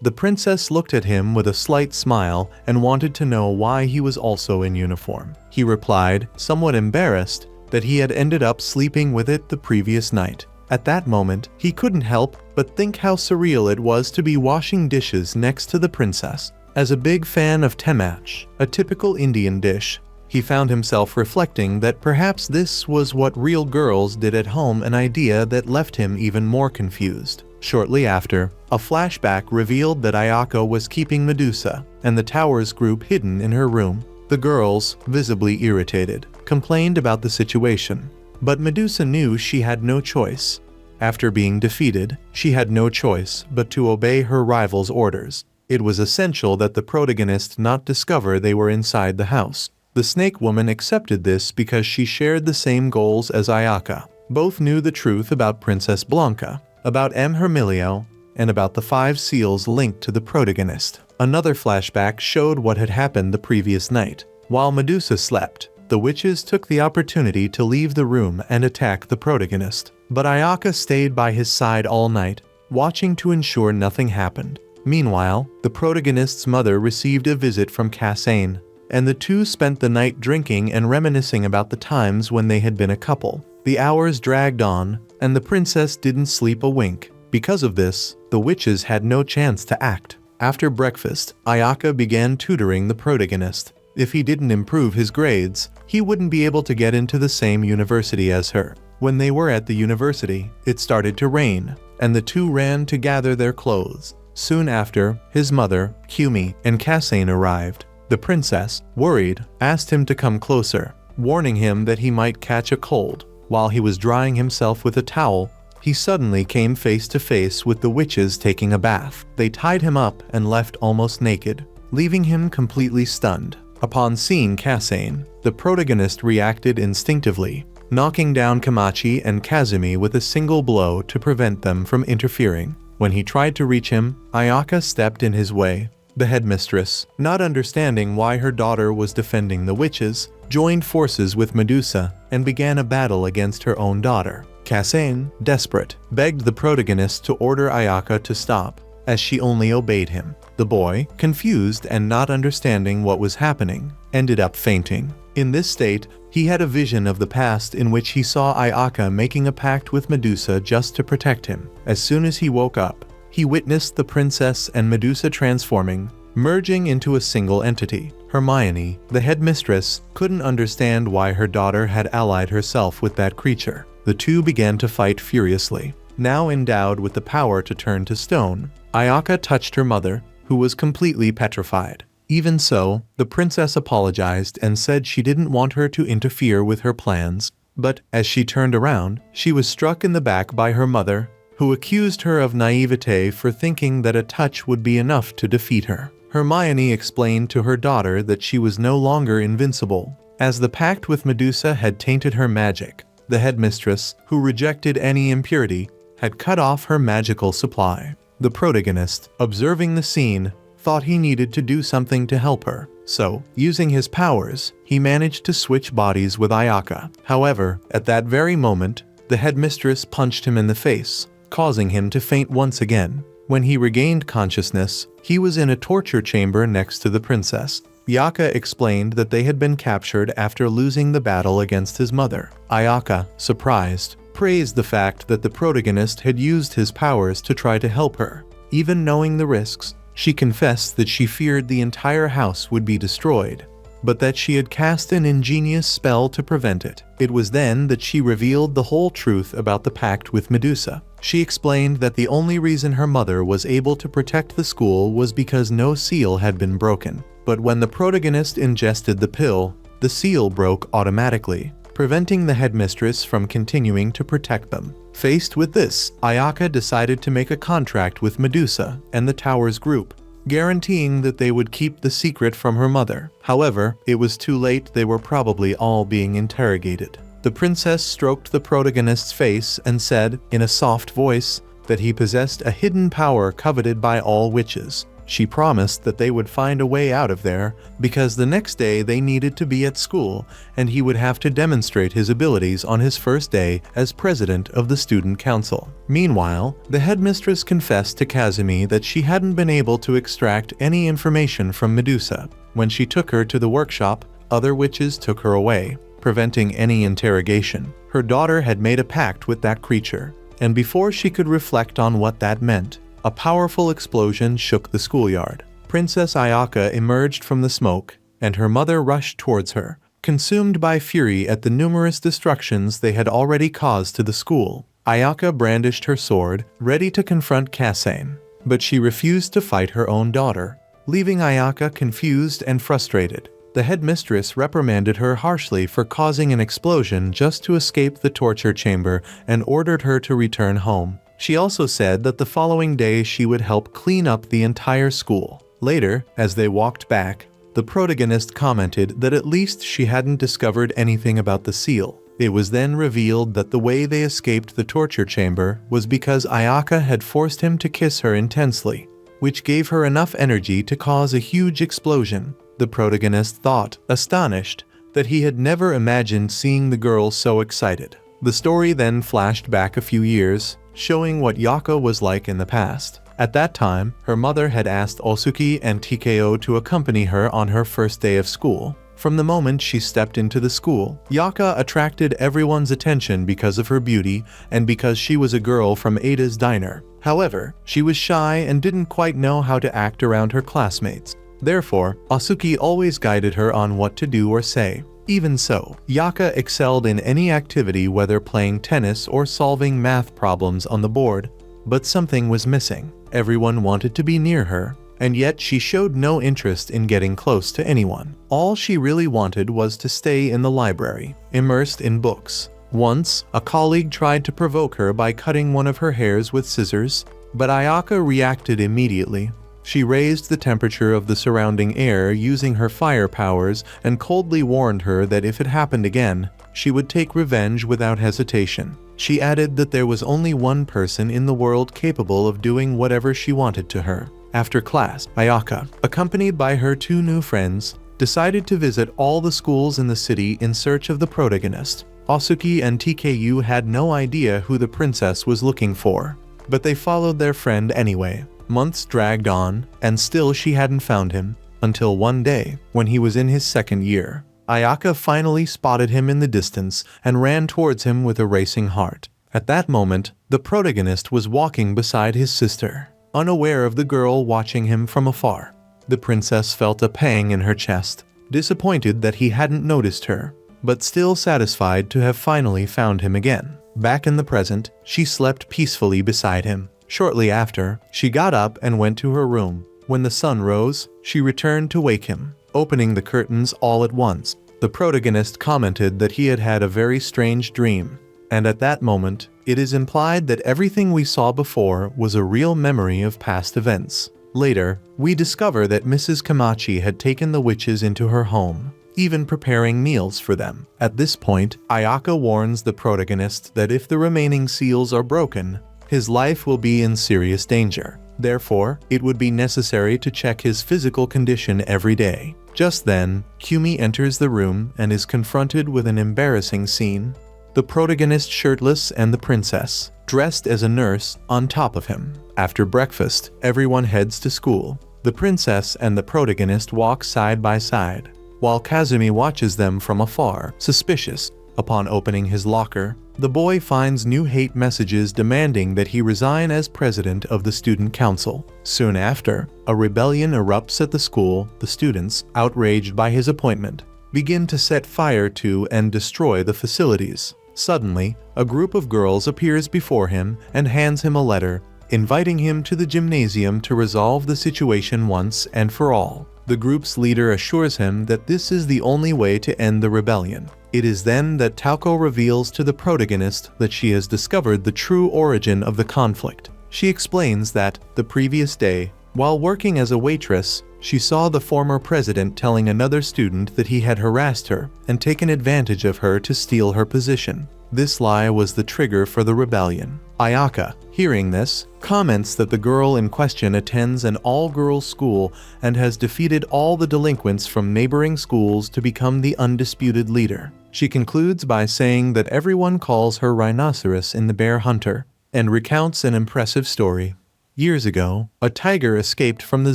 the princess looked at him with a slight smile and wanted to know why he was also in uniform. He replied, somewhat embarrassed, that he had ended up sleeping with it the previous night. At that moment, he couldn't help but think how surreal it was to be washing dishes next to the princess. As a big fan of temach, a typical Indian dish, he found himself reflecting that perhaps this was what real girls did at home, an idea that left him even more confused. Shortly after, a flashback revealed that Ayaka was keeping Medusa and the Towers group hidden in her room. The girls, visibly irritated, complained about the situation, but Medusa knew she had no choice. After being defeated, she had no choice but to obey her rival's orders. It was essential that the protagonist not discover they were inside the house. The snake woman accepted this because she shared the same goals as Ayaka. Both knew the truth about Princess Blanca, about M. Hermilio, and about the 5 seals linked to the protagonist. Another flashback showed what had happened the previous night. While Medusa slept, the witches took the opportunity to leave the room and attack the protagonist. But Ayaka stayed by his side all night, watching to ensure nothing happened. Meanwhile, the protagonist's mother received a visit from Kasane, and the two spent the night drinking and reminiscing about the times when they had been a couple. The hours dragged on, and the princess didn't sleep a wink. Because of this, the witches had no chance to act. After breakfast, Ayaka began tutoring the protagonist. If he didn't improve his grades, he wouldn't be able to get into the same university as her. When they were at the university, it started to rain, and the two ran to gather their clothes. Soon after, his mother, Kumi, and Kasane arrived. The princess, worried, asked him to come closer. warning him that he might catch a cold. While he was drying himself with a towel, he suddenly came face to face with the witches taking a bath. They tied him up and left almost naked, leaving him completely stunned. Upon seeing Kasane, the protagonist reacted instinctively, knocking down Kamachi and Kazumi with a single blow to prevent them from interfering. When he tried to reach him, Ayaka stepped in his way. The headmistress, not understanding why her daughter was defending the witches, joined forces with Medusa and began a battle against her own daughter. Kasane, desperate, begged the protagonist to order Ayaka to stop, as she only obeyed him. The boy, confused and not understanding what was happening, ended up fainting. In this state, he had a vision of the past in which he saw Ayaka making a pact with Medusa just to protect him. As soon as he woke up, he witnessed the princess and Medusa transforming, merging into a single entity. Hermione, the headmistress, couldn't understand why her daughter had allied herself with that creature. The two began to fight furiously. Now endowed with the power to turn to stone, Ayaka touched her mother, who was completely petrified. Even so, the princess apologized and said she didn't want her to interfere with her plans, but as she turned around, she was struck in the back by her mother, who accused her of naivete for thinking that a touch would be enough to defeat her. Hermione explained to her daughter that she was no longer invincible, as the pact with Medusa had tainted her magic. The headmistress, who rejected any impurity, had cut off her magical supply. The protagonist, observing the scene, thought he needed to do something to help her, so, using his powers, he managed to switch bodies with Ayaka. However, at that very moment, the headmistress punched him in the face, causing him to faint once again. When he regained consciousness, he was in a torture chamber next to the princess. Ayaka explained that they had been captured after losing the battle against his mother. Ayaka, surprised, praised the fact that the protagonist had used his powers to try to help her. Even knowing the risks, she confessed that she feared the entire house would be destroyed, but that she had cast an ingenious spell to prevent it. It was then that she revealed the whole truth about the pact with Medusa. She explained that the only reason her mother was able to protect the school was because no seal had been broken. But when the protagonist ingested the pill, the seal broke automatically, preventing the headmistress from continuing to protect them. Faced with this, Ayaka decided to make a contract with Medusa and the Towers group, guaranteeing that they would keep the secret from her mother. However, it was too late. They were probably all being interrogated. The princess stroked the protagonist's face and said, in a soft voice, that he possessed a hidden power coveted by all witches. She promised that they would find a way out of there, because the next day they needed to be at school and he would have to demonstrate his abilities on his first day as president of the student council. Meanwhile, the headmistress confessed to Kazumi that she hadn't been able to extract any information from Medusa. When she took her to the workshop, other witches took her away, preventing any interrogation. Her daughter had made a pact with that creature, and before she could reflect on what that meant, a powerful explosion shook the schoolyard. Princess Ayaka emerged from the smoke, and her mother rushed towards her, consumed by fury at the numerous destructions they had already caused to the school. Ayaka brandished her sword, ready to confront Kasane, but she refused to fight her own daughter, leaving Ayaka confused and frustrated. The headmistress reprimanded her harshly for causing an explosion just to escape the torture chamber and ordered her to return home. She also said that the following day she would help clean up the entire school. Later, as they walked back, the protagonist commented that at least she hadn't discovered anything about the seal. It was then revealed that the way they escaped the torture chamber was because Ayaka had forced him to kiss her intensely, which gave her enough energy to cause a huge explosion. The protagonist thought, astonished, that he had never imagined seeing the girl so excited. The story then flashed back a few years, showing what Ayaka was like in the past. At that time, her mother had asked Osuki and TKO to accompany her on her first day of school. From the moment she stepped into the school, Ayaka attracted everyone's attention because of her beauty and because she was a girl from Ada's diner. However, she was shy and didn't quite know how to act around her classmates. Therefore, Osuki always guided her on what to do or say. Even so, Ayaka excelled in any activity, whether playing tennis or solving math problems on the board, but something was missing. Everyone wanted to be near her, and yet she showed no interest in getting close to anyone. All she really wanted was to stay in the library, immersed in books. Once, a colleague tried to provoke her by cutting one of her hairs with scissors, but Ayaka reacted immediately. She raised the temperature of the surrounding air using her fire powers and coldly warned her that if it happened again, she would take revenge without hesitation. She added that there was only one person in the world capable of doing whatever she wanted to her. After class, Ayaka, accompanied by her 2 new friends, decided to visit all the schools in the city in search of the protagonist. Asuki and TKU had no idea who the princess was looking for, but they followed their friend anyway. Months dragged on, and still she hadn't found him, until one day, when he was in his 2nd year. Ayaka finally spotted him in the distance and ran towards him with a racing heart. At that moment, the protagonist was walking beside his sister, unaware of the girl watching him from afar. The princess felt a pang in her chest, disappointed that he hadn't noticed her, but still satisfied to have finally found him again. Back in the present, she slept peacefully beside him. Shortly after, she got up and went to her room. When the sun rose, she returned to wake him, opening the curtains all at once. The protagonist commented that he had had a very strange dream, and at that moment, it is implied that everything we saw before was a real memory of past events. Later, we discover that Mrs. Kamachi had taken the witches into her home, even preparing meals for them. At this point, Ayaka warns the protagonist that if the remaining seals are broken, his life will be in serious danger. Therefore, it would be necessary to check his physical condition every day. Just then, Kumi enters the room and is confronted with an embarrassing scene. The protagonist shirtless and the princess, dressed as a nurse, on top of him. After breakfast, everyone heads to school. The princess and the protagonist walk side by side, while Kazumi watches them from afar, suspicious. Upon opening his locker, the boy finds new hate messages demanding that he resign as president of the student council. Soon after, a rebellion erupts at the school. The students, outraged by his appointment, begin to set fire to and destroy the facilities. Suddenly, a group of girls appears before him and hands him a letter, inviting him to the gymnasium to resolve the situation once and for all. The group's leader assures him that this is the only way to end the rebellion. It is then that Tauko reveals to the protagonist that she has discovered the true origin of the conflict. She explains that, the previous day, while working as a waitress, she saw the former president telling another student that he had harassed her and taken advantage of her to steal her position. This lie was the trigger for the rebellion. Ayaka, hearing this, comments that the girl in question attends an all-girls school and has defeated all the delinquents from neighboring schools to become the undisputed leader. She concludes by saying that everyone calls her Rhinoceros in the Bear Hunter, and recounts an impressive story. Years ago, a tiger escaped from the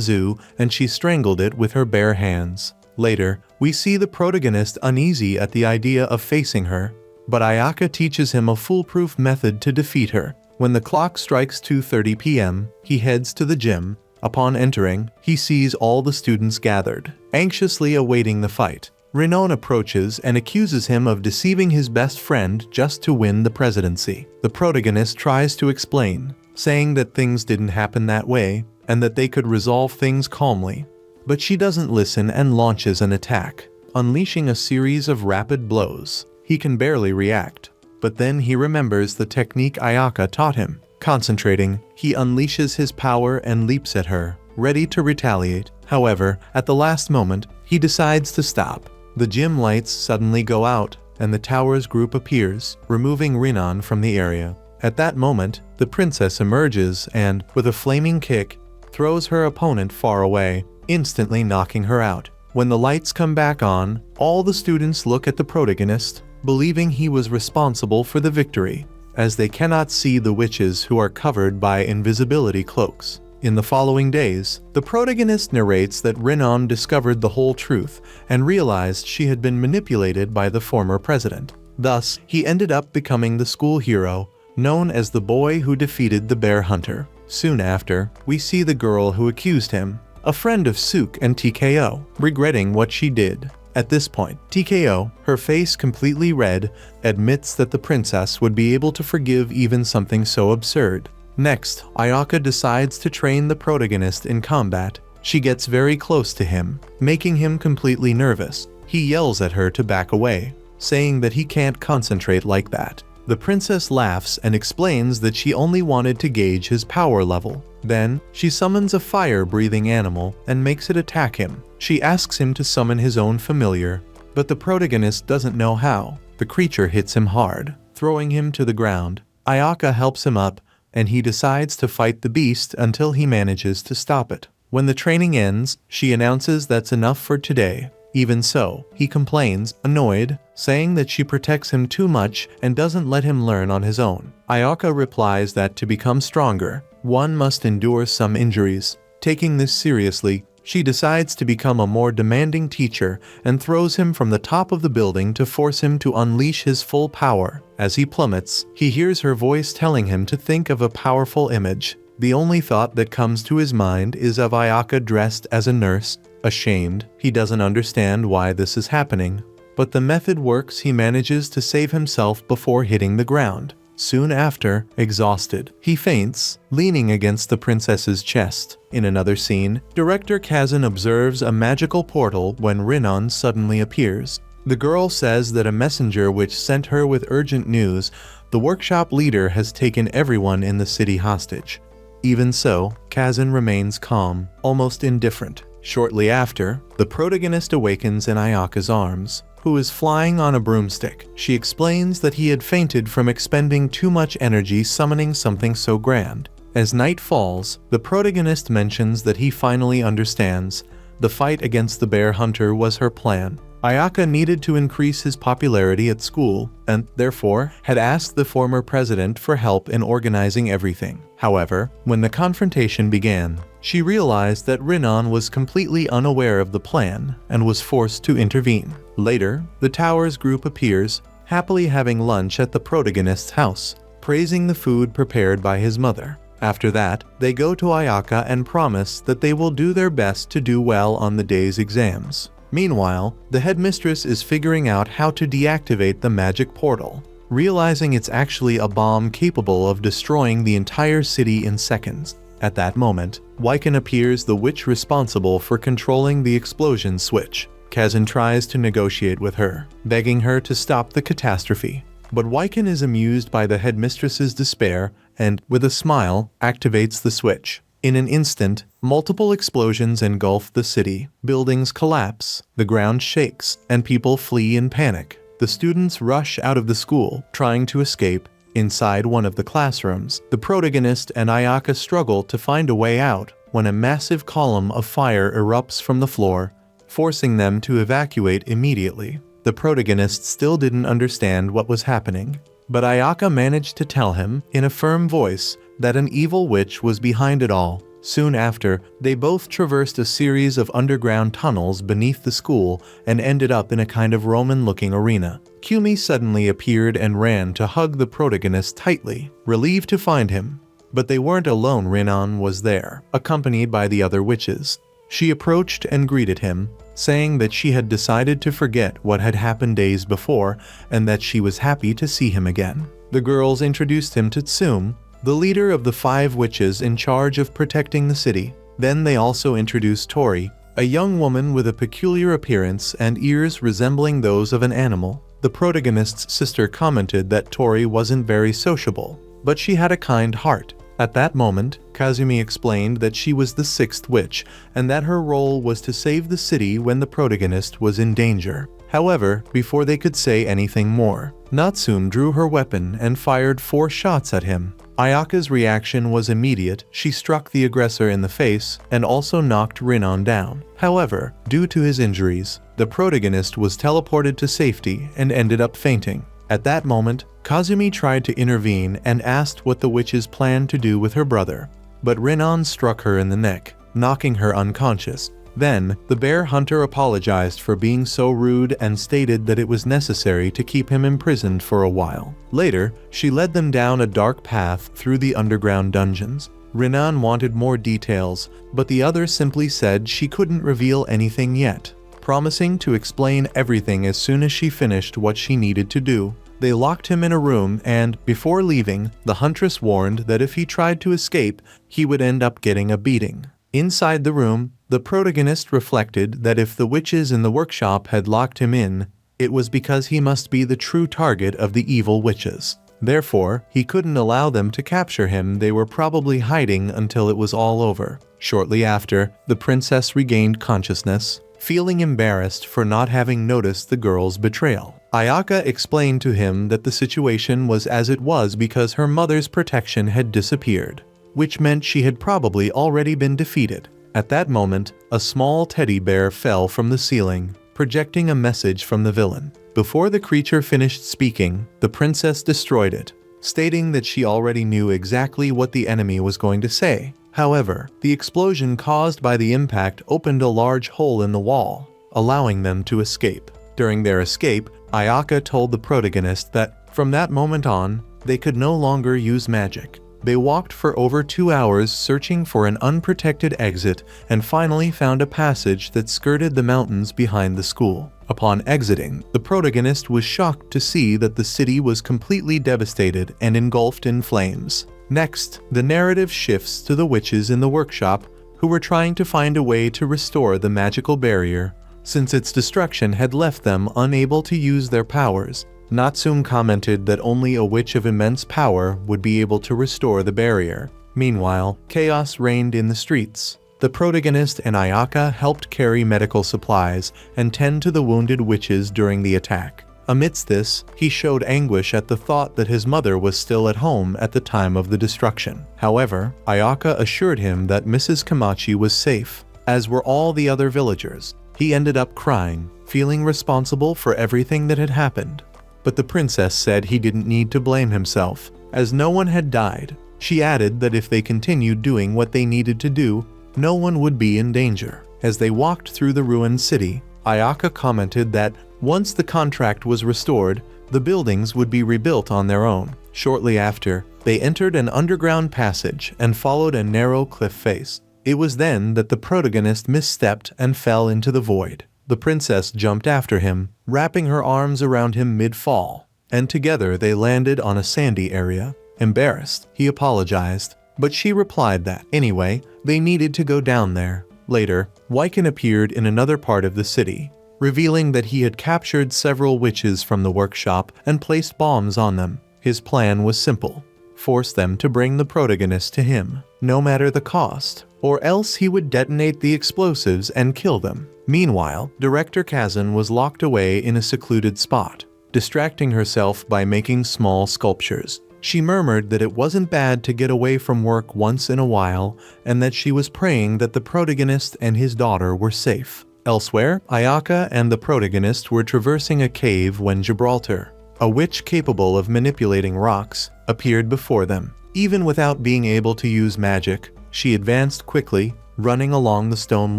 zoo and she strangled it with her bare hands. Later, we see the protagonist uneasy at the idea of facing her, but Ayaka teaches him a foolproof method to defeat her. When the clock strikes 2:30 p.m., he heads to the gym. Upon entering, he sees all the students gathered, anxiously awaiting the fight. Rinon approaches and accuses him of deceiving his best friend just to win the presidency. The protagonist tries to explain, saying that things didn't happen that way and that they could resolve things calmly. But she doesn't listen and launches an attack, unleashing a series of rapid blows. He can barely react, but then he remembers the technique Ayaka taught him. Concentrating, he unleashes his power and leaps at her, ready to retaliate. However, at the last moment, he decides to stop. The gym lights suddenly go out, and the tower's group appears, removing Rinon from the area. At that moment, the princess emerges and, with a flaming kick, throws her opponent far away, instantly knocking her out. When the lights come back on, all the students look at the protagonist, believing he was responsible for the victory, as they cannot see the witches who are covered by invisibility cloaks. In the following days, the protagonist narrates that Rinon discovered the whole truth and realized she had been manipulated by the former president. Thus, he ended up becoming the school hero, known as the boy who defeated the bear hunter. Soon after, we see the girl who accused him, a friend of Suk and TKO, regretting what she did. At this point, TKO, her face completely red, admits that the princess would be able to forgive even something so absurd. Next, Ayaka decides to train the protagonist in combat, She gets very close to him, making him completely nervous. He yells at her to back away, saying that he can't concentrate like that. The princess laughs and explains that she only wanted to gauge his power level. Then, she summons a fire-breathing animal and makes it attack him. She asks him to summon his own familiar, but the protagonist doesn't know how. The creature hits him hard, throwing him to the ground. Ayaka helps him up, and he decides to fight the beast until he manages to stop it. When the training ends, she announces that's enough for today. Even so, he complains, annoyed, saying that she protects him too much and doesn't let him learn on his own. Ayaka replies that to become stronger, one must endure some injuries. Taking this seriously, she decides to become a more demanding teacher and throws him from the top of the building to force him to unleash his full power. As he plummets, he hears her voice telling him to think of a powerful image. The only thought that comes to his mind is of Ayaka dressed as a nurse. Ashamed, he doesn't understand why this is happening. But the method works. He manages to save himself before hitting the ground. Soon after, exhausted, he faints, leaning against the princess's chest. In another scene, director Kazan observes a magical portal when Rinon suddenly appears. The girl says that a messenger which sent her with urgent news, the workshop leader has taken everyone in the city hostage. Even so, Kazan remains calm, almost indifferent. Shortly after, the protagonist awakens in Ayaka's arms, who is flying on a broomstick. She explains that he had fainted from expending too much energy summoning something so grand. As night falls, the protagonist mentions that he finally understands. The fight against the bear hunter was her plan. Ayaka needed to increase his popularity at school, and therefore had asked the former president for help in organizing everything. However, when the confrontation began, she realized that Rinon was completely unaware of the plan and was forced to intervene. Later, the Towers group appears, happily having lunch at the protagonist's house, praising the food prepared by his mother. After that, they go to Ayaka and promise that they will do their best to do well on the day's exams. Meanwhile, the headmistress is figuring out how to deactivate the magic portal, realizing it's actually a bomb capable of destroying the entire city in seconds. At that moment, Wyken appears, the witch responsible for controlling the explosion switch. Kazan tries to negotiate with her, begging her to stop the catastrophe. But Wyken is amused by the headmistress's despair and, with a smile, activates the switch. In an instant, multiple explosions engulf the city. Buildings collapse, the ground shakes, and people flee in panic. The students rush out of the school, trying to escape. Inside one of the classrooms, the protagonist and Ayaka struggle to find a way out when a massive column of fire erupts from the floor, forcing them to evacuate immediately. The protagonist still didn't understand what was happening, but Ayaka managed to tell him, in a firm voice, that an evil witch was behind it all. Soon after, they both traversed a series of underground tunnels beneath the school and ended up in a kind of Roman-looking arena. Kumi suddenly appeared and ran to hug the protagonist tightly, relieved to find him. But they weren't alone. Rinon was there, accompanied by the other witches. She approached and greeted him, saying that she had decided to forget what had happened days before and that she was happy to see him again. The girls introduced him to Tsume, the leader of the 5 witches in charge of protecting the city. Then they also introduced Tori, a young woman with a peculiar appearance and ears resembling those of an animal. The protagonist's sister commented that Tori wasn't very sociable, but she had a kind heart. At that moment, Kazumi explained that she was the 6th witch and that her role was to save the city when the protagonist was in danger. However, before they could say anything more, Natsume drew her weapon and fired 4 shots at him. Ayaka's reaction was immediate. She struck the aggressor in the face and also knocked Rinon down. However, due to his injuries, the protagonist was teleported to safety and ended up fainting. At that moment, Kazumi tried to intervene and asked what the witches planned to do with her brother, but Rinon struck her in the neck, knocking her unconscious. Then, the bear hunter apologized for being so rude and stated that it was necessary to keep him imprisoned for a while. Later, she led them down a dark path through the underground dungeons. Rinon wanted more details, but the other simply said she couldn't reveal anything yet, promising to explain everything as soon as she finished what she needed to do. They locked him in a room and, before leaving, the huntress warned that if he tried to escape, he would end up getting a beating. Inside the room, The protagonist reflected that if the witches in the workshop had locked him in, it was because he must be the true target of the evil witches. Therefore, he couldn't allow them to capture him. They were probably hiding until it was all over. Shortly after, the princess regained consciousness, feeling embarrassed for not having noticed the girl's betrayal. Ayaka explained to him that the situation was as it was because her mother's protection had disappeared, which meant she had probably already been defeated. At that moment, a small teddy bear fell from the ceiling, projecting a message from the villain. Before the creature finished speaking, the princess destroyed it, stating that she already knew exactly what the enemy was going to say. However, the explosion caused by the impact opened a large hole in the wall, allowing them to escape. During their escape, Ayaka told the protagonist that, from that moment on, they could no longer use magic. They walked for over 2 hours searching for an unprotected exit and finally found a passage that skirted the mountains behind the school. Upon exiting, the protagonist was shocked to see that the city was completely devastated and engulfed in flames. Next, the narrative shifts to the witches in the workshop who were trying to find a way to restore the magical barrier, since its destruction had left them unable to use their powers. Natsume commented that only a witch of immense power would be able to restore the barrier. Meanwhile, chaos reigned in the streets. The protagonist and Ayaka helped carry medical supplies and tend to the wounded witches during the attack. Amidst this, he showed anguish at the thought that his mother was still at home at the time of the destruction. However, Ayaka assured him that Mrs. Kamachi was safe, as were all the other villagers. He ended up crying, feeling responsible for everything that had happened. But the princess said he didn't need to blame himself, as no one had died. She added that if they continued doing what they needed to do, no one would be in danger. As they walked through the ruined city, Ayaka commented that once the contract was restored, the buildings would be rebuilt on their own. Shortly after, they entered an underground passage and followed a narrow cliff face. It was then that the protagonist misstepped and fell into the void. The princess jumped after him, wrapping her arms around him mid-fall, and together they landed on a sandy area. Embarrassed, he apologized, but she replied that, anyway, they needed to go down there. Later, Wyken appeared in another part of the city, revealing that he had captured several witches from the workshop and placed bombs on them. His plan was simple: force them to bring the protagonist to him, no matter the cost, or else he would detonate the explosives and kill them. Meanwhile, Director Kazan was locked away in a secluded spot, distracting herself by making small sculptures. She murmured that it wasn't bad to get away from work once in a while, and that she was praying that the protagonist and his daughter were safe. Elsewhere, Ayaka and the protagonist were traversing a cave when Gibraltar, a witch capable of manipulating rocks, appeared before them. Even without being able to use magic, she advanced quickly, running along the stone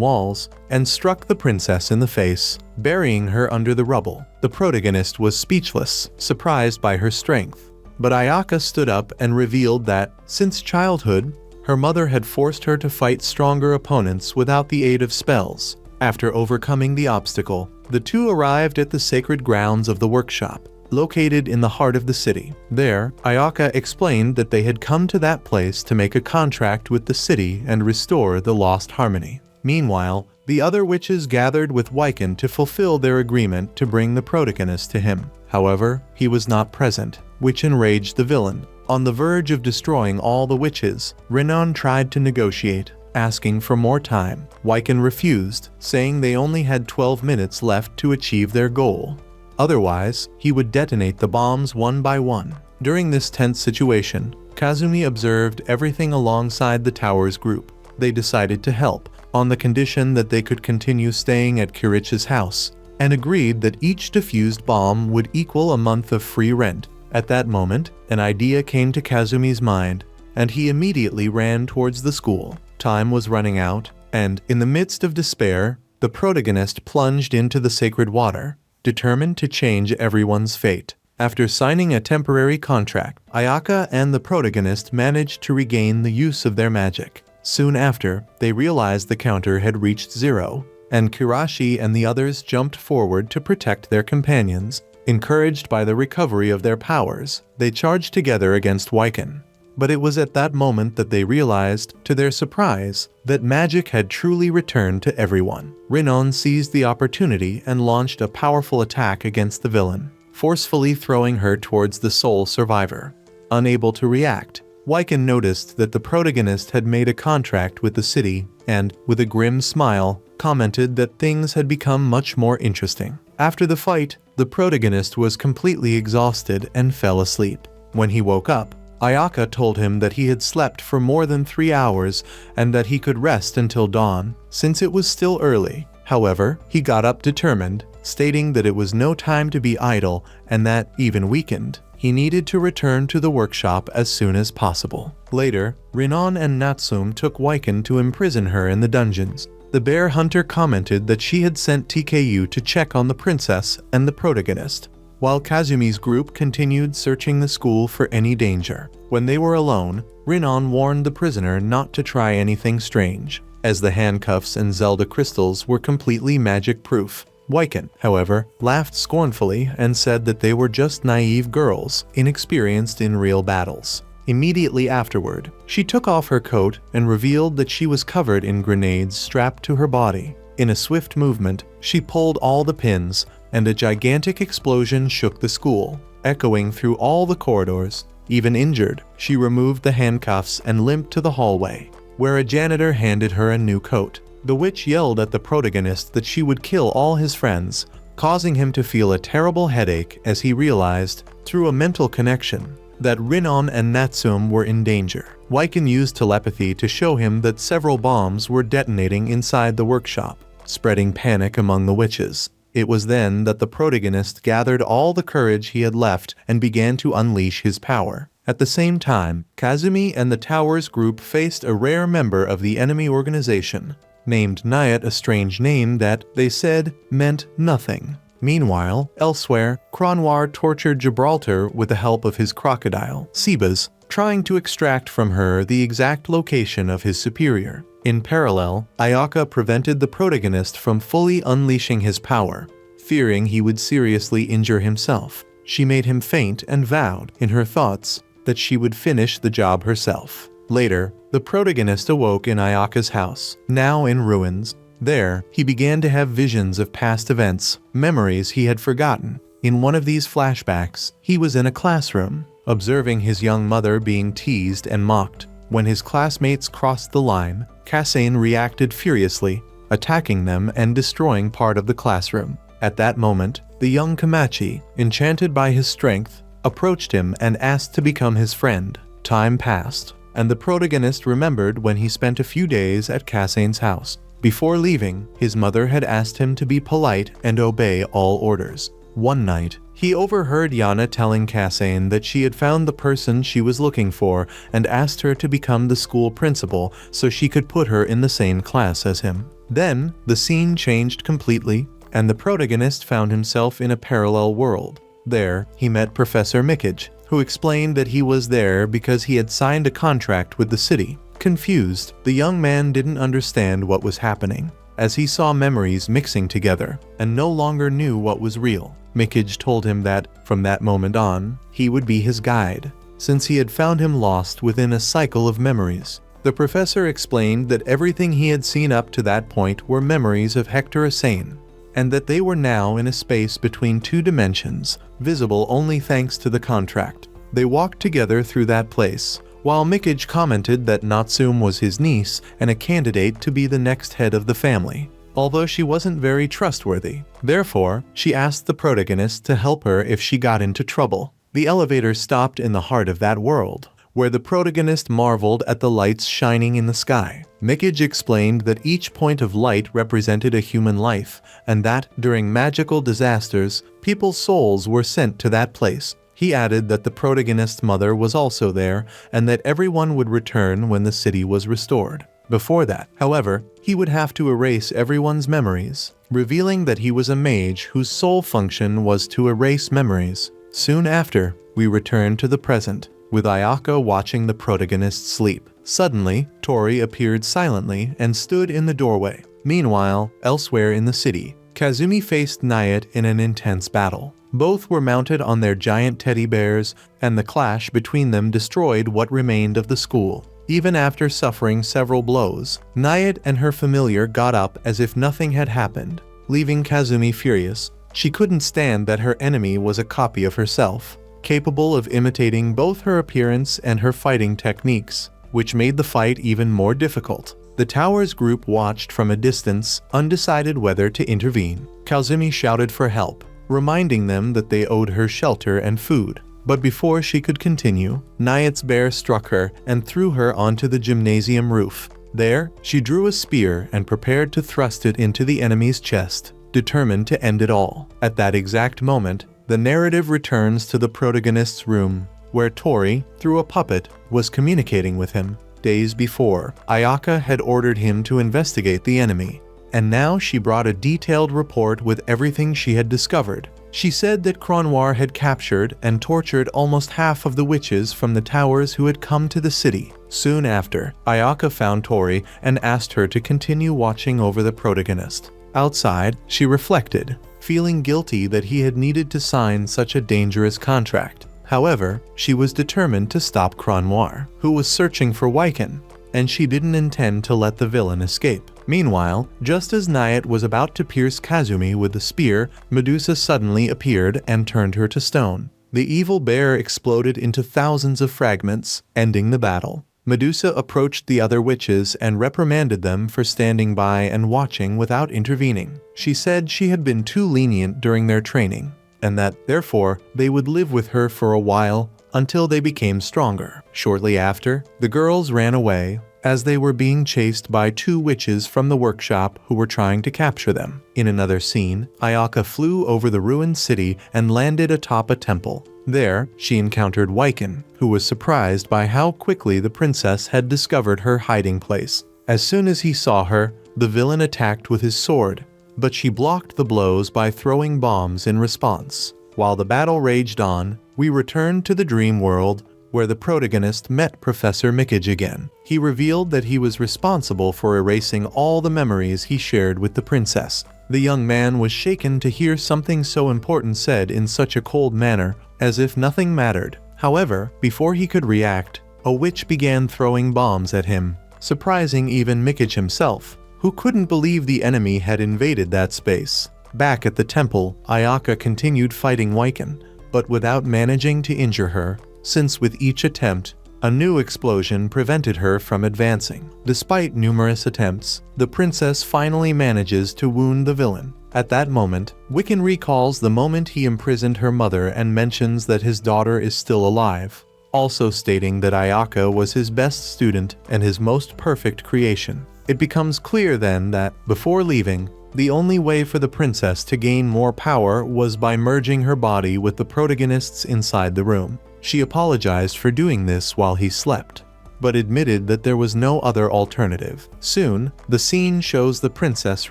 walls, and struck the princess in the face, burying her under the rubble. The protagonist was speechless, surprised by her strength. But Ayaka stood up and revealed that, since childhood, her mother had forced her to fight stronger opponents without the aid of spells. After overcoming the obstacle, the two arrived at the sacred grounds of the workshop, located in the heart of the city. There, Ayaka explained that they had come to that place to make a contract with the city and restore the lost harmony. Meanwhile, the other witches gathered with Wyken to fulfill their agreement to bring the protagonist to him. However, he was not present, which enraged the villain. On the verge of destroying all the witches, Renan tried to negotiate, asking for more time. Wyken refused, saying they only had 12 minutes left to achieve their goal. Otherwise, he would detonate the bombs one by one. During this tense situation, Kazumi observed everything alongside the tower's group. They decided to help, on the condition that they could continue staying at Kirich's house, and agreed that each defused bomb would equal a month of free rent. At that moment, an idea came to Kazumi's mind, and he immediately ran towards the school. Time was running out, and, in the midst of despair, the protagonist plunged into the sacred water, determined to change everyone's fate. After signing a temporary contract, Ayaka and the protagonist managed to regain the use of their magic. Soon after, they realized the counter had reached 0, and Kirashi and the others jumped forward to protect their companions. Encouraged by the recovery of their powers, they charged together against Wyken. But it was at that moment that they realized, to their surprise, that magic had truly returned to everyone. Rinon seized the opportunity and launched a powerful attack against the villain, forcefully throwing her towards the sole survivor. Unable to react, Wyken noticed that the protagonist had made a contract with the city and, with a grim smile, commented that things had become much more interesting. After the fight, the protagonist was completely exhausted and fell asleep. When he woke up, Ayaka told him that he had slept for more than 3 hours and that he could rest until dawn, since it was still early. However, he got up determined, stating that it was no time to be idle and that, even weakened, he needed to return to the workshop as soon as possible. Later, Rinon and Natsume took Wyken to imprison her in the dungeons. The bear hunter commented that she had sent TKU to check on the princess and the protagonist, while Kazumi's group continued searching the school for any danger. When they were alone, Rinon warned the prisoner not to try anything strange, as the handcuffs and Zelda crystals were completely magic-proof. Wyken, however, laughed scornfully and said that they were just naive girls, inexperienced in real battles. Immediately afterward, she took off her coat and revealed that she was covered in grenades strapped to her body. In a swift movement, she pulled all the pins, and a gigantic explosion shook the school, echoing through all the corridors. Even injured, she removed the handcuffs and limped to the hallway, where a janitor handed her a new coat. The witch yelled at the protagonist that she would kill all his friends, causing him to feel a terrible headache as he realized, through a mental connection, that Rinon and Natsume were in danger. Wyken used telepathy to show him that several bombs were detonating inside the workshop, spreading panic among the witches. It was then that the protagonist gathered all the courage he had left and began to unleash his power. At the same time, Kazumi and the Towers group faced a rare member of the enemy organization, named Nayat, a strange name that, they said, meant nothing. Meanwhile, elsewhere, Cronwar tortured Gibraltar with the help of his crocodile, Sebas, trying to extract from her the exact location of his superior. In parallel, Ayaka prevented the protagonist from fully unleashing his power, fearing he would seriously injure himself. She made him faint and vowed, in her thoughts, that she would finish the job herself. Later, the protagonist awoke in Ayaka's house, now in ruins. There, he began to have visions of past events, memories he had forgotten. In one of these flashbacks, he was in a classroom, observing his young mother being teased and mocked. When his classmates crossed the line, Kasane reacted furiously, attacking them and destroying part of the classroom. At that moment, the young Komachi, enchanted by his strength, approached him and asked to become his friend. Time passed, and the protagonist remembered when he spent a few days at Kasane's house. Before leaving, his mother had asked him to be polite and obey all orders. One night, he overheard Yana telling Kasane that she had found the person she was looking for and asked her to become the school principal so she could put her in the same class as him. Then, the scene changed completely, and the protagonist found himself in a parallel world. There, he met Professor Mikage, who explained that he was there because he had signed a contract with the city. Confused, the young man didn't understand what was happening, as he saw memories mixing together and no longer knew what was real. Mikage told him that, from that moment on, he would be his guide, since he had found him lost within a cycle of memories. The professor explained that everything he had seen up to that point were memories of Hector Asane, and that they were now in a space between two dimensions, visible only thanks to the contract. They walked together through that place, while Mikage commented that Natsume was his niece and a candidate to be the next head of the family, although she wasn't very trustworthy. Therefore, she asked the protagonist to help her if she got into trouble. The elevator stopped in the heart of that world, where the protagonist marveled at the lights shining in the sky. Mikage explained that each point of light represented a human life, and that, during magical disasters, people's souls were sent to that place. He added that the protagonist's mother was also there, and that everyone would return when the city was restored. Before that, however, he would have to erase everyone's memories, revealing that he was a mage whose sole function was to erase memories. Soon after, we return to the present, with Ayaka watching the protagonist sleep. Suddenly, Tori appeared silently and stood in the doorway. Meanwhile, elsewhere in the city, Kazumi faced Nayat in an intense battle. Both were mounted on their giant teddy bears, and the clash between them destroyed what remained of the school. Even after suffering several blows, Nayat and her familiar got up as if nothing had happened, leaving Kazumi furious. She couldn't stand that her enemy was a copy of herself, capable of imitating both her appearance and her fighting techniques, which made the fight even more difficult. The tower's group watched from a distance, undecided whether to intervene. Kazumi shouted for help, reminding them that they owed her shelter and food. But before she could continue, Nayat's bear struck her and threw her onto the gymnasium roof. There, she drew a spear and prepared to thrust it into the enemy's chest, determined to end it all. At that exact moment, the narrative returns to the protagonist's room, where Tori, through a puppet, was communicating with him. Days before, Ayaka had ordered him to investigate the enemy, and now she brought a detailed report with everything she had discovered. She said that Cronwar had captured and tortured almost half of the witches from the towers who had come to the city. Soon after, Ayaka found Tori and asked her to continue watching over the protagonist. Outside, she reflected, feeling guilty that he had needed to sign such a dangerous contract. However, she was determined to stop Cronwar, who was searching for Wyken, and she didn't intend to let the villain escape. Meanwhile, just as Nayat was about to pierce Kazumi with the spear, Medusa suddenly appeared and turned her to stone. The evil bear exploded into thousands of fragments, ending the battle. Medusa approached the other witches and reprimanded them for standing by and watching without intervening. She said she had been too lenient during their training, and that, therefore, they would live with her for a while until they became stronger. Shortly after, the girls ran away, as they were being chased by two witches from the workshop who were trying to capture them. In another scene, Ayaka flew over the ruined city and landed atop a temple. There, she encountered Wyken, who was surprised by how quickly the princess had discovered her hiding place. As soon as he saw her, the villain attacked with his sword, but she blocked the blows by throwing bombs in response. While the battle raged on, we returned to the dream world, where the protagonist met Professor Mikage again. He revealed that he was responsible for erasing all the memories he shared with the princess. The young man was shaken to hear something so important said in such a cold manner, as if nothing mattered. However, before he could react, a witch began throwing bombs at him, surprising even Mikage himself, who couldn't believe the enemy had invaded that space. Back at the temple, Ayaka continued fighting Wyken, but without managing to injure her, since with each attempt, a new explosion prevented her from advancing. Despite numerous attempts, the princess finally manages to wound the villain. At that moment, Wyken recalls the moment he imprisoned her mother and mentions that his daughter is still alive, also stating that Ayaka was his best student and his most perfect creation. It becomes clear then that, before leaving, the only way for the princess to gain more power was by merging her body with the protagonists inside the room. She apologized for doing this while he slept, but admitted that there was no other alternative. Soon, the scene shows the princess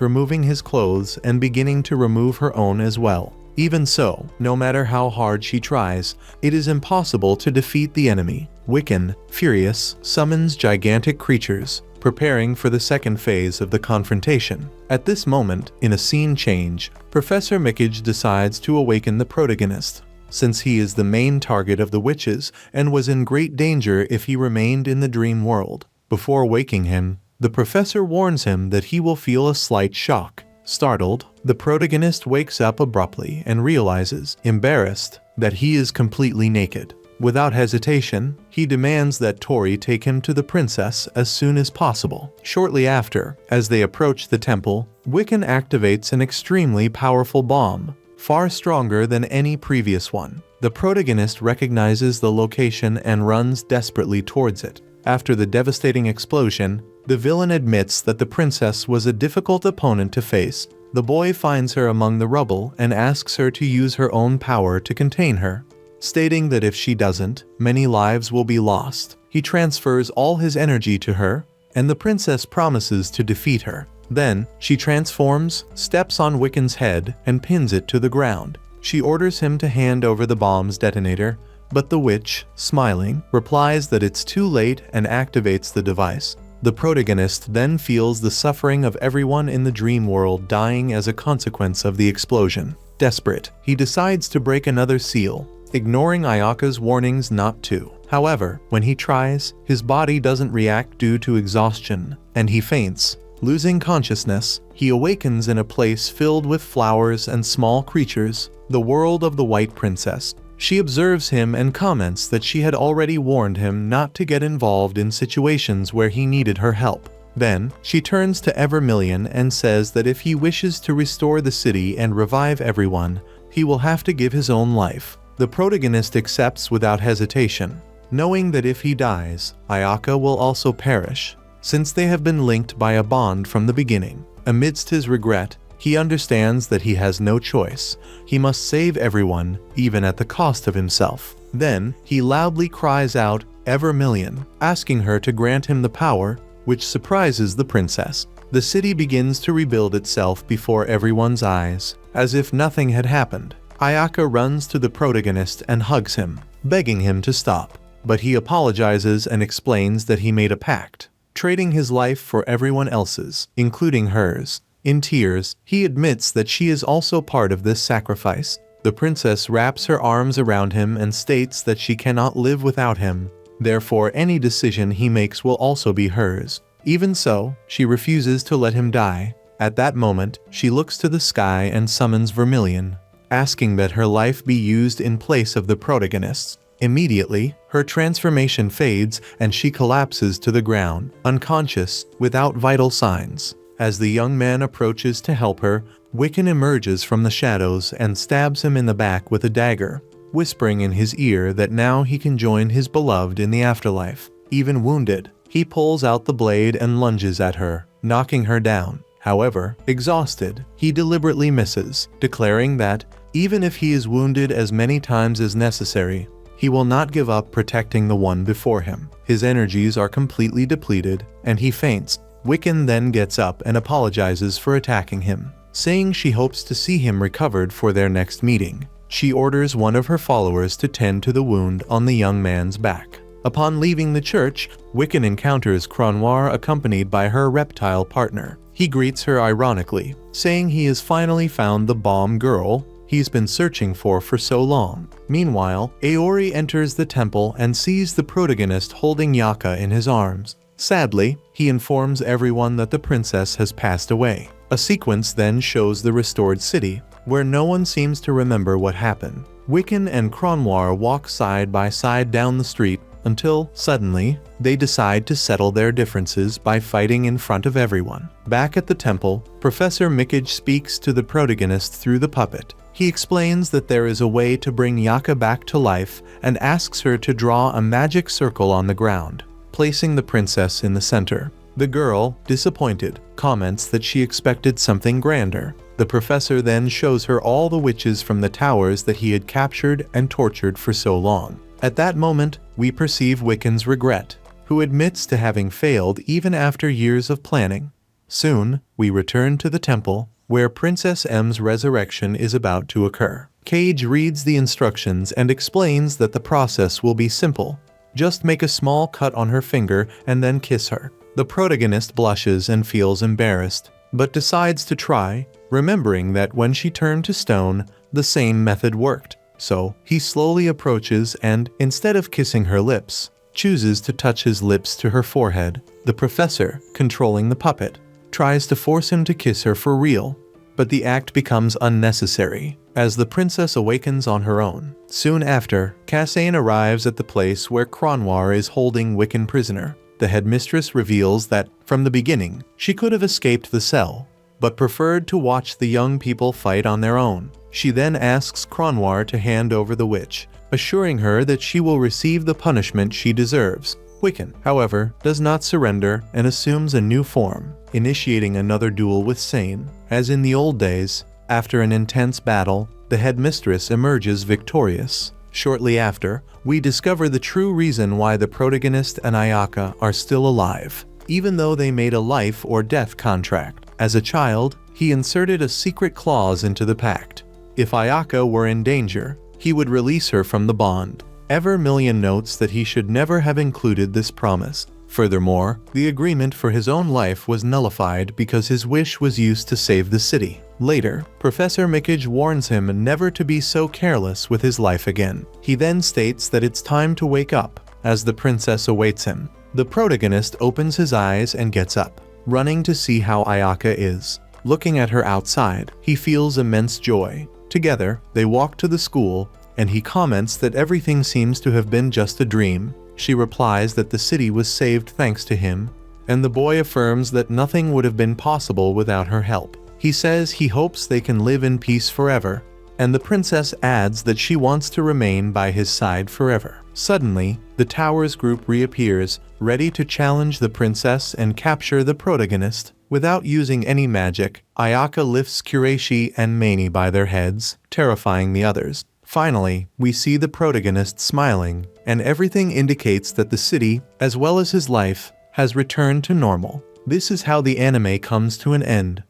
removing his clothes and beginning to remove her own as well. Even so, no matter how hard she tries, it is impossible to defeat the enemy. Wyken, furious, summons gigantic creatures, preparing for the second phase of the confrontation. At this moment, in a scene change, Professor Mikage decides to awaken the protagonist, since he is the main target of the witches and was in great danger if he remained in the dream world. Before waking him, the professor warns him that he will feel a slight shock. Startled, the protagonist wakes up abruptly and realizes, embarrassed, that he is completely naked. Without hesitation, he demands that Tori take him to the princess as soon as possible. Shortly after, as they approach the temple, Wyken activates an extremely powerful bomb, far stronger than any previous one. The protagonist recognizes the location and runs desperately towards it. After the devastating explosion, the villain admits that the princess was a difficult opponent to face. The boy finds her among the rubble and asks her to use her own power to contain her, stating that if she doesn't, many lives will be lost. He transfers all his energy to her, and the princess promises to defeat her. Then, she transforms, steps on Wyken's head, and pins it to the ground. She orders him to hand over the bomb's detonator, but the witch, smiling, replies that it's too late and activates the device. The protagonist then feels the suffering of everyone in the dream world dying as a consequence of the explosion. Desperate, he decides to break another seal, ignoring Ayaka's warnings not to. However, when he tries, his body doesn't react due to exhaustion, and he faints. Losing consciousness, he awakens in a place filled with flowers and small creatures, the world of the White Princess. She observes him and comments that she had already warned him not to get involved in situations where he needed her help. Then, she turns to Evermillion and says that if he wishes to restore the city and revive everyone, he will have to give his own life. The protagonist accepts without hesitation, knowing that if he dies, Ayaka will also perish, since they have been linked by a bond from the beginning. Amidst his regret, he understands that he has no choice. He must save everyone, even at the cost of himself. Then, he loudly cries out, "Evermillion," asking her to grant him the power, which surprises the princess. The city begins to rebuild itself before everyone's eyes, as if nothing had happened. Ayaka runs to the protagonist and hugs him, begging him to stop. But he apologizes and explains that he made a pact, trading his life for everyone else's, including hers. In tears, he admits that she is also part of this sacrifice. The princess wraps her arms around him and states that she cannot live without him. Therefore, any decision he makes will also be hers. Even so, she refuses to let him die. At that moment, she looks to the sky and summons Vermilion, asking that her life be used in place of the protagonist's. Immediately, her transformation fades and she collapses to the ground, unconscious, without vital signs. As the young man approaches to help her, Wiccan emerges from the shadows and stabs him in the back with a dagger, whispering in his ear that now he can join his beloved in the afterlife. Even wounded, he pulls out the blade and lunges at her, knocking her down. However, exhausted, he deliberately misses, declaring that, even if he is wounded as many times as necessary, he will not give up protecting the one before him. His energies are completely depleted, and he faints. Wiccan then gets up and apologizes for attacking him, saying she hopes to see him recovered for their next meeting. She orders one of her followers to tend to the wound on the young man's back. Upon leaving the church, Wiccan encounters Cranoir accompanied by her reptile partner. He greets her ironically, saying he has finally found the bomb girl he's been searching for so long. Meanwhile, Aori enters the temple and sees the protagonist holding Yaka in his arms. Sadly, he informs everyone that the princess has passed away. A sequence then shows the restored city, where no one seems to remember what happened. Wiccan and Cranoir walk side by side down the street until, suddenly, they decide to settle their differences by fighting in front of everyone. Back at the temple, Professor Mikage speaks to the protagonist through the puppet. He explains that there is a way to bring Yaka back to life and asks her to draw a magic circle on the ground, placing the princess in the center. The girl, disappointed, comments that she expected something grander. The professor then shows her all the witches from the towers that he had captured and tortured for so long. At that moment, we perceive Wiccan's regret, who admits to having failed even after years of planning. Soon, we return to the temple, where Princess M's resurrection is about to occur. Cage reads the instructions and explains that the process will be simple. Just make a small cut on her finger and then kiss her. The protagonist blushes and feels embarrassed, but decides to try, remembering that when she turned to stone, the same method worked. So, he slowly approaches and, instead of kissing her lips, chooses to touch his lips to her forehead. The professor, controlling the puppet, tries to force him to kiss her for real, but the act becomes unnecessary, as the princess awakens on her own. Soon after, Cassane arrives at the place where Cranoir is holding Wiccan prisoner. The headmistress reveals that, from the beginning, she could have escaped the cell, but preferred to watch the young people fight on their own. She then asks Cranoir to hand over the witch, assuring her that she will receive the punishment she deserves. Wiccan, however, does not surrender and assumes a new form, initiating another duel with Sane. As in the old days, after an intense battle, the headmistress emerges victorious. Shortly after, we discover the true reason why the protagonist and Ayaka are still alive, even though they made a life or death contract. As a child, he inserted a secret clause into the pact. If Ayaka were in danger, he would release her from the bond. Evermillion notes that he should never have included this promise. Furthermore, the agreement for his own life was nullified because his wish was used to save the city. Later, Professor Mikage warns him never to be so careless with his life again. He then states that it's time to wake up, as the princess awaits him. The protagonist opens his eyes and gets up, running to see how Ayaka is. Looking at her outside, he feels immense joy. Together, they walk to the school, and he comments that everything seems to have been just a dream. She replies that the city was saved thanks to him, and the boy affirms that nothing would have been possible without her help. He says he hopes they can live in peace forever, and the princess adds that she wants to remain by his side forever. Suddenly, the Towers group reappears, ready to challenge the princess and capture the protagonist. Without using any magic, Ayaka lifts Kureishi and Mani by their heads, terrifying the others. Finally, we see the protagonist smiling, and everything indicates that the city, as well as his life, has returned to normal. This is how the anime comes to an end.